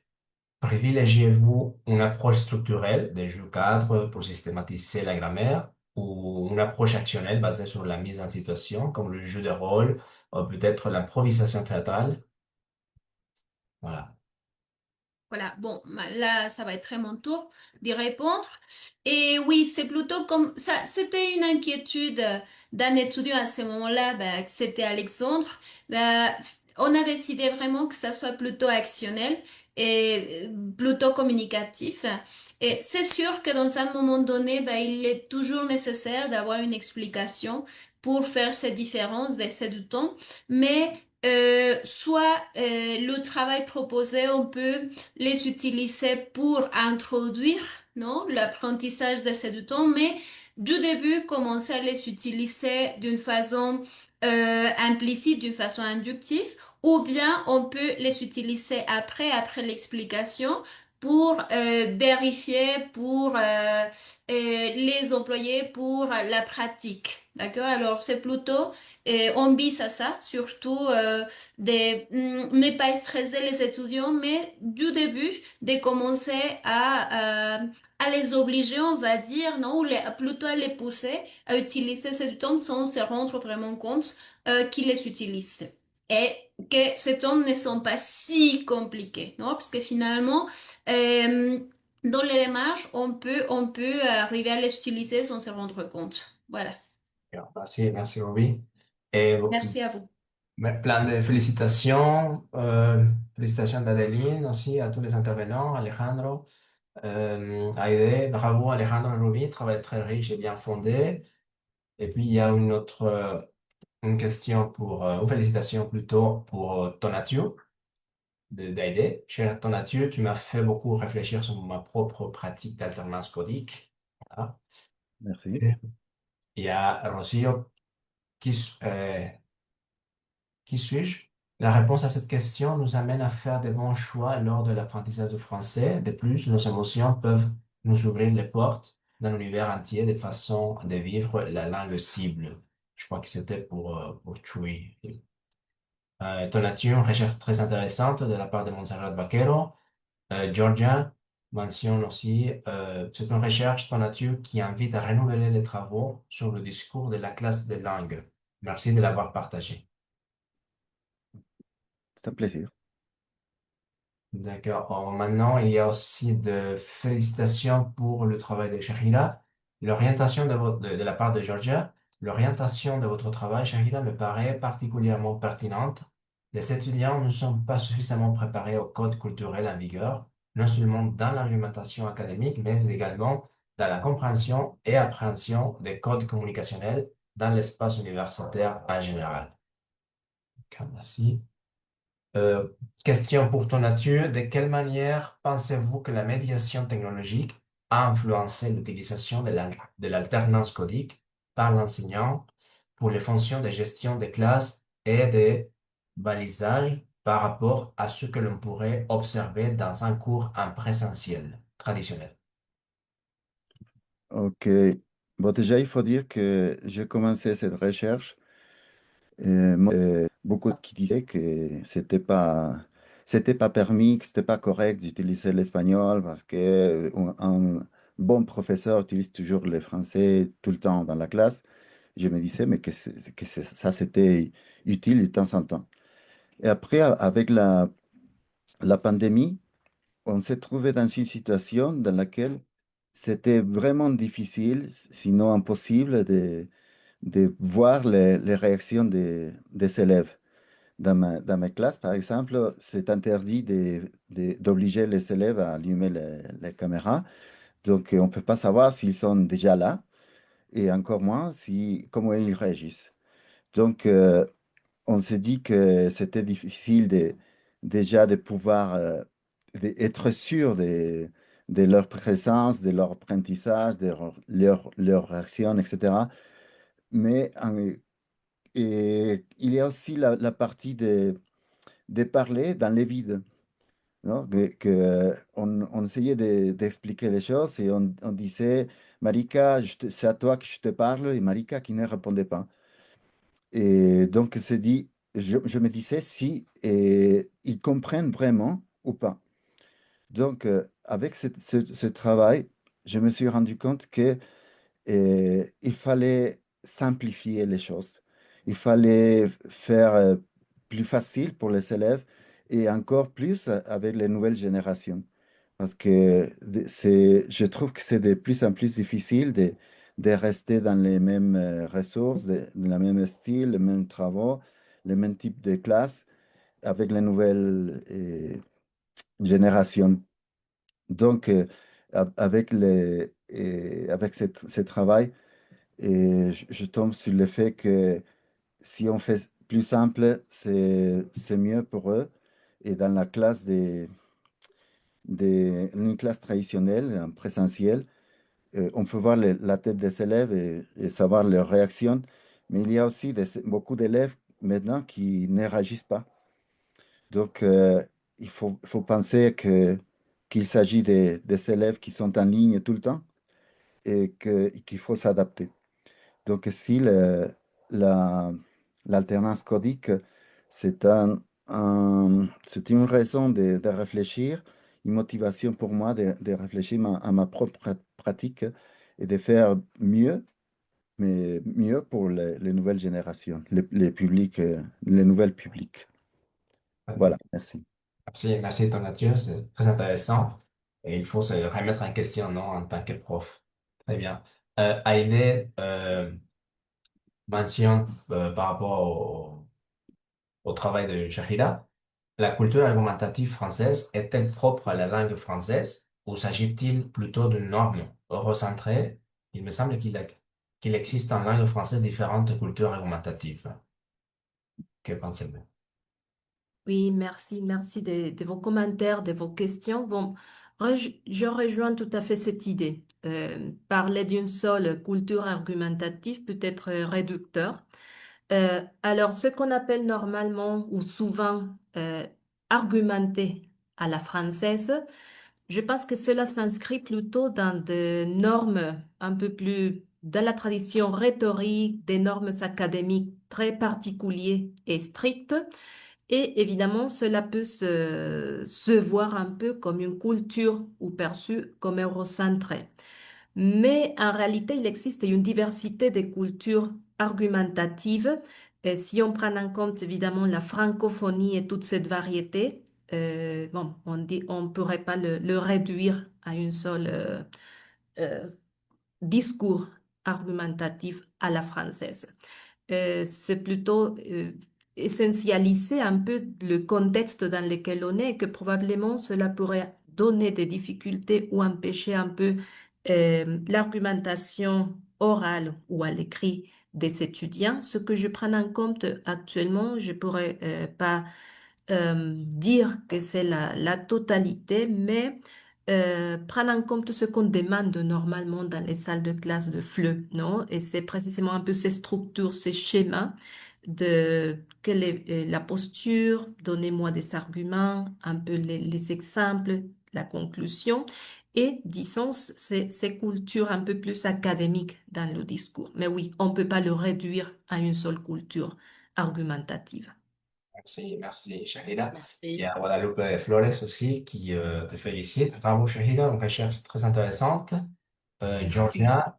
Privilégiez-vous une approche structurelle des jeux cadres pour systématiser la grammaire ou une approche actionnelle basée sur la mise en situation, comme le jeu de rôle ou peut-être l'improvisation théâtrale? Voilà. Voilà, bon, là, ça va être à mon tour d'y répondre. Et oui, c'est plutôt comme ça. C'était une inquiétude d'un étudiant à ce moment-là, bah, que c'était Alexandre. Bah, on a décidé vraiment que ça soit plutôt actionnel et plutôt communicatif. Et c'est sûr que dans un moment donné, bah, il est toujours nécessaire d'avoir une explication pour faire ces différences d'essai du temps. Mais soit le travail proposé, on peut les utiliser pour introduire, non, l'apprentissage de ces deux temps, mais du début, commencer à les utiliser d'une façon implicite, d'une façon inductive, ou bien on peut les utiliser après l'explication, pour vérifier, pour les employer pour la pratique. D'accord? Alors, c'est plutôt, on vise à ça, surtout ne pas stresser les étudiants, mais du début, de commencer à les obliger, on va dire, non, ou plutôt à les pousser à utiliser ces temps sans se rendre vraiment compte qu'ils les utilisent. Et que ces temps ne sont pas si compliqués, non? Parce que finalement, euh, dans les démarches, on peut arriver à les utiliser sans se rendre compte. Voilà. Merci, merci, Roby. Et Merci à vous. plein de félicitations. Félicitations d'Adeline aussi, à tous les intervenants, Alejandro, Aide. Bravo, Alejandro et Roby, travail très riche et bien fondé. Et puis, il y a une autre une question une félicitation plutôt pour Tonatiuh d'Aide. Cher Tonatiuh, tu m'as fait beaucoup réfléchir sur ma propre pratique d'alternance codique. Voilà. Merci. Il y a Rocio, qui, euh, qui suis-je? La réponse à cette question nous amène à faire de bons choix lors de l'apprentissage du français. De plus, nos émotions peuvent nous ouvrir les portes d'un univers entier de façon de vivre la langue cible. Je crois que c'était pour Chui. Ton nature, une recherche très intéressante de la part de Montserrat Vaquero. Georgia mentionne aussi, c'est une recherche ton nature qui invite à renouveler les travaux sur le discours de la classe de langue. Merci de l'avoir partagé. C'est un plaisir. D'accord. Maintenant, il y a aussi de félicitations pour le travail de Shahila. L'orientation de la part de Georgia, l'orientation de votre travail, Shahila, me paraît particulièrement pertinente. Les étudiants ne sont pas suffisamment préparés au code culturel en vigueur, non seulement dans l'argumentation académique, mais également dans la compréhension et appréhension des codes communicationnels dans l'espace universitaire en général. D'accord, merci. Euh, Question pour ton nature. De quelle manière pensez-vous que la médiation technologique a influencé l'utilisation de l'alternance codique par l'enseignant pour les fonctions de gestion des classes et de balisage par rapport à ce que l'on pourrait observer dans un cours en présentiel traditionnel? Ok. Bon, déjà, il faut dire que j'ai commencé cette recherche. Beaucoup qui disaient que c'était pas permis, que c'était pas correct d'utiliser l'espagnol parce que un bon professeur utilise toujours le français tout le temps dans la classe. Je me disais, mais ça, c'était utile de temps en temps. Et après, avec la pandémie, on s'est trouvé dans une situation dans laquelle c'était vraiment difficile, sinon impossible, de voir les réactions des élèves. Dans mes classes, par exemple, c'est interdit d'obliger les élèves à allumer les caméras. Donc, on ne peut pas savoir s'ils sont déjà là et encore moins comment ils réagissent. Donc, on s'est dit que c'était difficile déjà de pouvoir être sûr de leur présence, de leur apprentissage, de leur réaction, etc. Mais et il y a aussi la partie de parler dans les vides, non? On essayait d'expliquer les choses et on disait, Marika, c'est à toi que je te parle, et Marika qui ne répondait pas. Et donc, je me disais si ils comprennent vraiment ou pas. Donc, avec ce travail, je me suis rendu compte que il fallait simplifier les choses. Il fallait faire plus facile pour les élèves et encore plus avec les nouvelles générations. Parce que je trouve que c'est de plus en plus difficile de rester dans les mêmes ressources, de la même style, les mêmes travaux, les mêmes types de classes avec les nouvelles générations. Donc, avec ce travail, je tombe sur le fait que si on fait plus simple, c'est mieux pour eux. Et dans la classe une classe traditionnelle, en présentiel, on peut voir la tête des élèves et savoir leurs réactions. Mais il y a aussi beaucoup d'élèves maintenant qui ne réagissent pas. Donc, il faut penser qu'il s'agit des élèves qui sont en ligne tout le temps et qu'il faut s'adapter. Donc, si la- l'alternance codique, c'est une raison de réfléchir, une motivation pour moi de réfléchir à ma propre pratique et de faire mieux, mais mieux pour les nouvelles générations, les publics, les nouvelles publics. Voilà, merci. Merci ton Mathieu, c'est très intéressant. Et il faut se remettre en question, non, en tant que prof. Très bien. Aïdé mentionne par rapport au travail de Shahida, la culture argumentative française est-elle propre à la langue française ou s'agit-il plutôt d'une norme eurocentrée? Il me semble qu'il existe en langue française différentes cultures argumentatives. Que pensez-vous? Oui, merci, merci de vos commentaires, de vos questions. Bon, je rejoins tout à fait cette idée. Parler d'une seule culture argumentative peut être réducteur. Alors, ce qu'on appelle normalement ou souvent argumenter à la française, je pense que cela s'inscrit plutôt dans des normes un peu plus dans la tradition rhétorique, des normes académiques très particulières et strictes. Et évidemment, cela peut se voir un peu comme une culture ou perçue comme eurocentrée. Mais en réalité, il existe une diversité de cultures argumentatives. Et si on prend en compte évidemment la francophonie et toute cette variété, bon, on ne pourrait pas le réduire à une seule euh, discours argumentatif à la française. C'est plutôt essentialiser un peu le contexte dans lequel on est et que probablement cela pourrait donner des difficultés ou empêcher un peu l'argumentation orale ou à l'écrit des étudiants. Ce que je prends en compte actuellement, je pourrais pas dire que c'est la totalité, mais prendre en compte ce qu'on demande normalement dans les salles de classe de FLE, non? Et c'est précisément un peu ces structures, ces schémas de quelle est la posture, donnez-moi des arguments, un peu les exemples, la conclusion, et disons ces cultures un peu plus académiques dans le discours. Mais oui, on ne peut pas le réduire à une seule culture argumentative. Merci Shahida. Il y Merci. a Guadalupe Flores aussi qui te félicite. Bravo Shahida, une recherche très intéressante. Merci. Georgia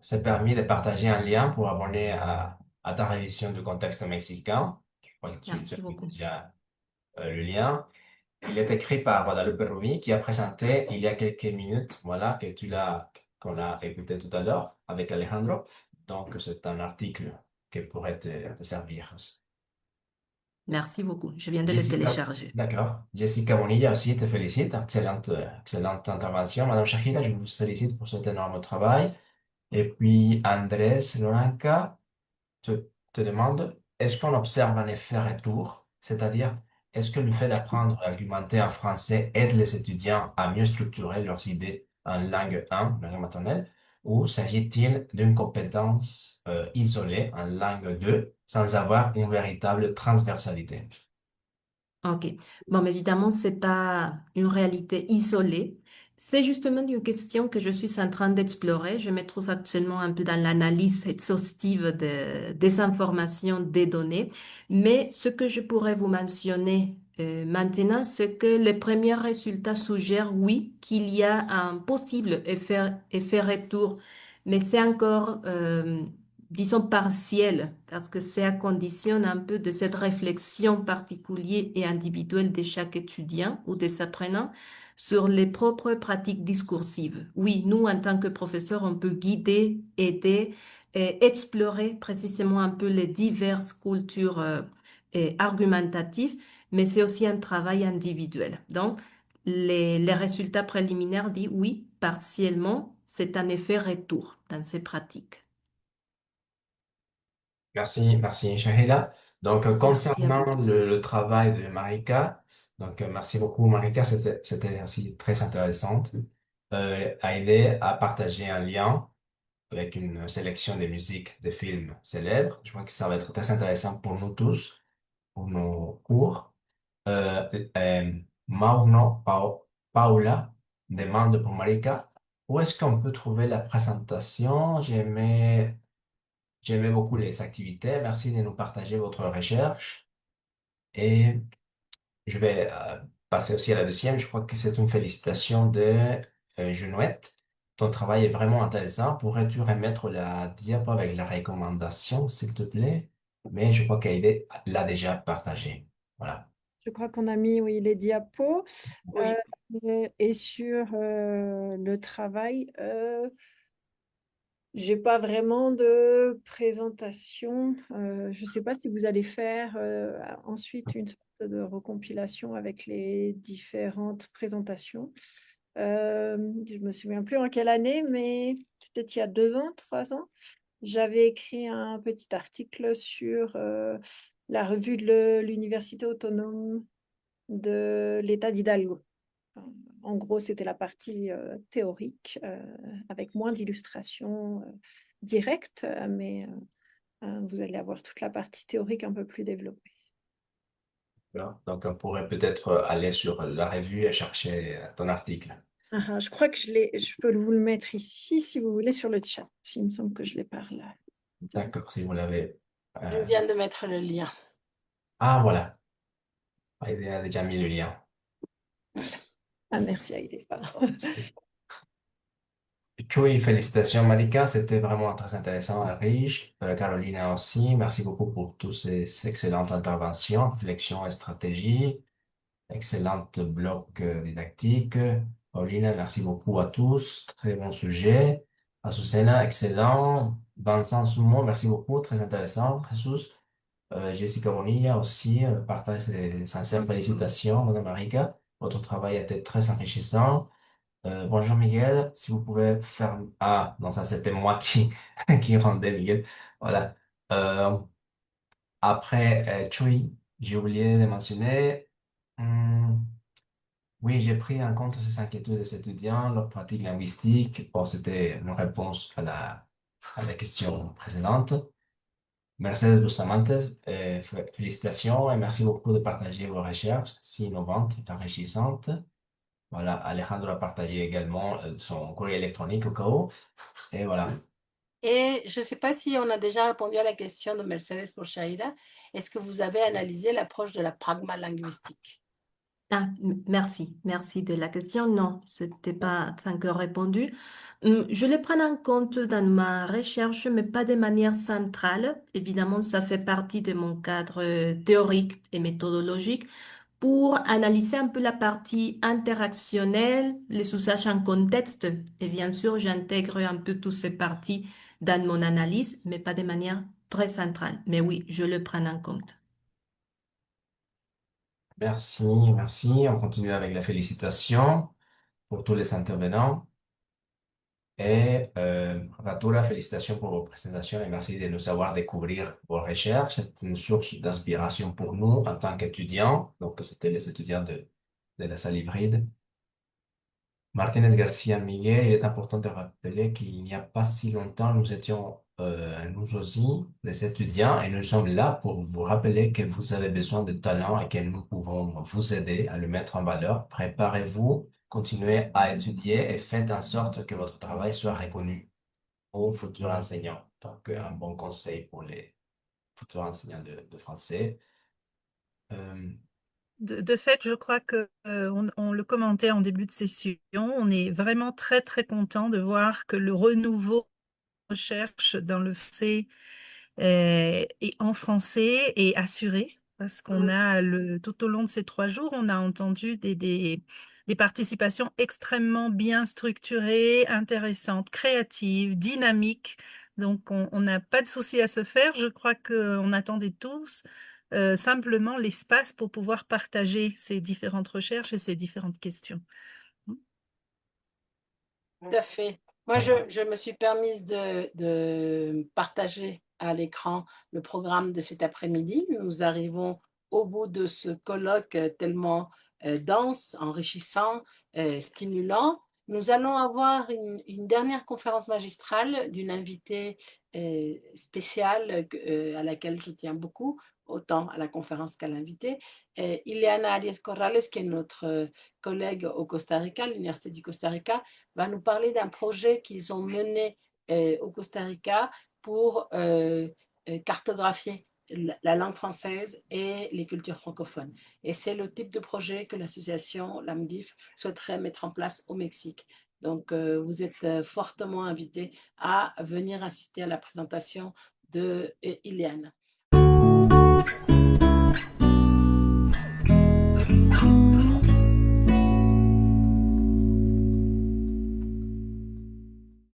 s'est permis de partager un lien pour abonner à ta révision du contexte mexicain. Je crois que tu as Merci vu beaucoup. déjà le lien. Il est écrit par Guadalupe Rumi qui a présenté il y a quelques minutes, voilà, qu'on a écouté tout à l'heure avec Alejandro. Donc, c'est un article qui pourrait te servir. Merci beaucoup. Je viens de le Jessica, télécharger. d'accord. Jessica Bonilla aussi te félicite. Excellente intervention. Madame Shahida, je vous félicite pour cet énorme travail. Et puis, Andrés Loranca te demande, est-ce qu'on observe un effet retour? C'est-à-dire, est-ce que le fait d'apprendre à argumenter en français aide les étudiants à mieux structurer leurs idées en langue 1, langue maternelle, ou s'agit-il d'une compétence isolée en langue 2 sans avoir une véritable transversalité? Ok. Bon, mais évidemment, c'est pas une réalité isolée. C'est justement une question que je suis en train d'explorer. Je me trouve actuellement un peu dans l'analyse exhaustive des informations, des données. Mais ce que je pourrais vous mentionner maintenant, c'est que les premiers résultats suggèrent, oui, qu'il y a un possible effet retour. Mais c'est encore disons, partielle, parce que ça conditionne un peu de cette réflexion particulière et individuelle de chaque étudiant ou des apprenants sur les propres pratiques discursives. Oui, nous, en tant que professeurs, on peut guider, aider et explorer précisément un peu les diverses cultures et argumentatives, mais c'est aussi un travail individuel. Donc, les résultats préliminaires disent oui, partiellement, c'est un effet retour dans ces pratiques. Merci, merci Shahila. Donc, Merci à vous concernant tous. le travail de Marika, donc merci beaucoup Marika, c'était aussi très intéressant. Aidé à partager un lien avec une sélection des musiques des films célèbres. Je crois que ça va être très intéressant pour nous tous, pour nos cours. Euh, euh, Paula demande pour Marika, où est-ce qu'on peut trouver la présentation? J'aimais beaucoup les activités. Merci de nous partager votre recherche. Et je vais passer aussi à la deuxième. Je crois que c'est une félicitation de Junouette. Ton travail est vraiment intéressant. Pourrais-tu remettre la diapo avec la recommandation, s'il te plaît? Mais je crois qu'Aïdé l'a déjà partagé. Voilà. Je crois qu'on a mis, oui, les diapos. Oui. Et sur le travail, j'ai pas vraiment de présentation. Je ne sais pas si vous allez faire ensuite une sorte de recompilation avec les différentes présentations. Je me souviens plus en quelle année, mais peut-être il y a 2 ans, 3 ans, j'avais écrit un petit article sur la revue de l'Université autonome de l'État d'Hidalgo. En gros, c'était la partie théorique avec moins d'illustrations directes, mais vous allez avoir toute la partie théorique un peu plus développée. Voilà. Donc, on pourrait peut-être aller sur la revue et chercher ton article. Je crois que je peux vous le mettre ici si vous voulez sur le chat. Il me semble que je l'ai par là. D'accord, si vous l'avez. Je viens de mettre le lien. Ah, voilà. Aïdé a déjà mis le lien. Ah, merci Aïdé. Chuy, félicitations Malika, c'était vraiment très intéressant et riche. Carolina aussi, merci beaucoup pour toutes ces excellentes interventions, réflexions et stratégies, excellente bloc didactique. Paulina, merci beaucoup à tous, très bon sujet. Azucena, excellent. Vincent Soumon, merci beaucoup, très intéressant. Jesus, Jessica Bonilla aussi, partage ses sincères félicitations, Madame Marika. Votre travail a été très enrichissant. Bonjour Miguel, si vous pouvez faire... Ah, non, ça c'était moi qui, qui rendais Miguel. Voilà. Euh, après, Chui, j'ai oublié de mentionner. Hmm, oui, j'ai pris en compte ces inquiétudes des étudiants, leur pratique linguistique. Bon, c'était une réponse à la question précédente. Mercedes Bustamantes, félicitations et merci beaucoup de partager vos recherches si innovantes et enrichissantes. Voilà, Alejandro a partagé également son courrier électronique au cas où. Et voilà. Et je ne sais pas si on a déjà répondu à la question de Mercedes pour Shahida. Est-ce que vous avez analysé l'approche de la pragma-linguistique? Ah, merci de la question. Non, c'était pas encore répondu. Je les prends en compte dans ma recherche, mais pas de manière centrale. Évidemment, ça fait partie de mon cadre théorique et méthodologique pour analyser un peu la partie interactionnelle, les usages en contexte. Et bien sûr, j'intègre un peu toutes ces parties dans mon analyse, mais pas de manière très centrale. Mais oui, je le prends en compte. Merci, merci. On continue avec la félicitation pour tous les intervenants. Et Ratura, félicitations pour vos présentations et merci de nous avoir découvert vos recherches. C'est une source d'inspiration pour nous en tant qu'étudiants. Donc, c'était les étudiants de la salle hybride. Martinez Garcia Miguel, il est important de rappeler qu'il n'y a pas si longtemps, nous étions nous aussi des étudiants et nous sommes là pour vous rappeler que vous avez besoin de talent et que nous pouvons vous aider à le mettre en valeur. Préparez-vous, continuez à étudier et faites en sorte que votre travail soit reconnu aux futurs enseignants. Donc, un bon conseil pour les futurs enseignants de français. Euh, De fait, je crois que on le commentait en début de session. On est vraiment très très content de voir que le renouveau recherche dans le français et en français est assurée parce qu'on a tout au long de ces 3 jours, on a entendu des participations extrêmement bien structurées, intéressantes, créatives, dynamiques. Donc, on n'a pas de souci à se faire. Je crois qu'on attendait tous simplement l'espace pour pouvoir partager ces différentes recherches et ces différentes questions. Tout à fait. Moi, je me suis permise de partager à l'écran le programme de cet après-midi. Nous arrivons au bout de ce colloque tellement dense, enrichissant, stimulant. Nous allons avoir une dernière conférence magistrale d'une invitée spéciale à laquelle je tiens beaucoup, autant à la conférence qu'à l'invité, Ileana Arias Corrales, qui est notre collègue au Costa Rica, à l'Université du Costa Rica, va nous parler d'un projet qu'ils ont mené au Costa Rica pour cartographier la langue française et les cultures francophones. Et c'est le type de projet que l'association LAMDIF souhaiterait mettre en place au Mexique. Donc, vous êtes fortement invités à venir assister à la présentation de Ileana.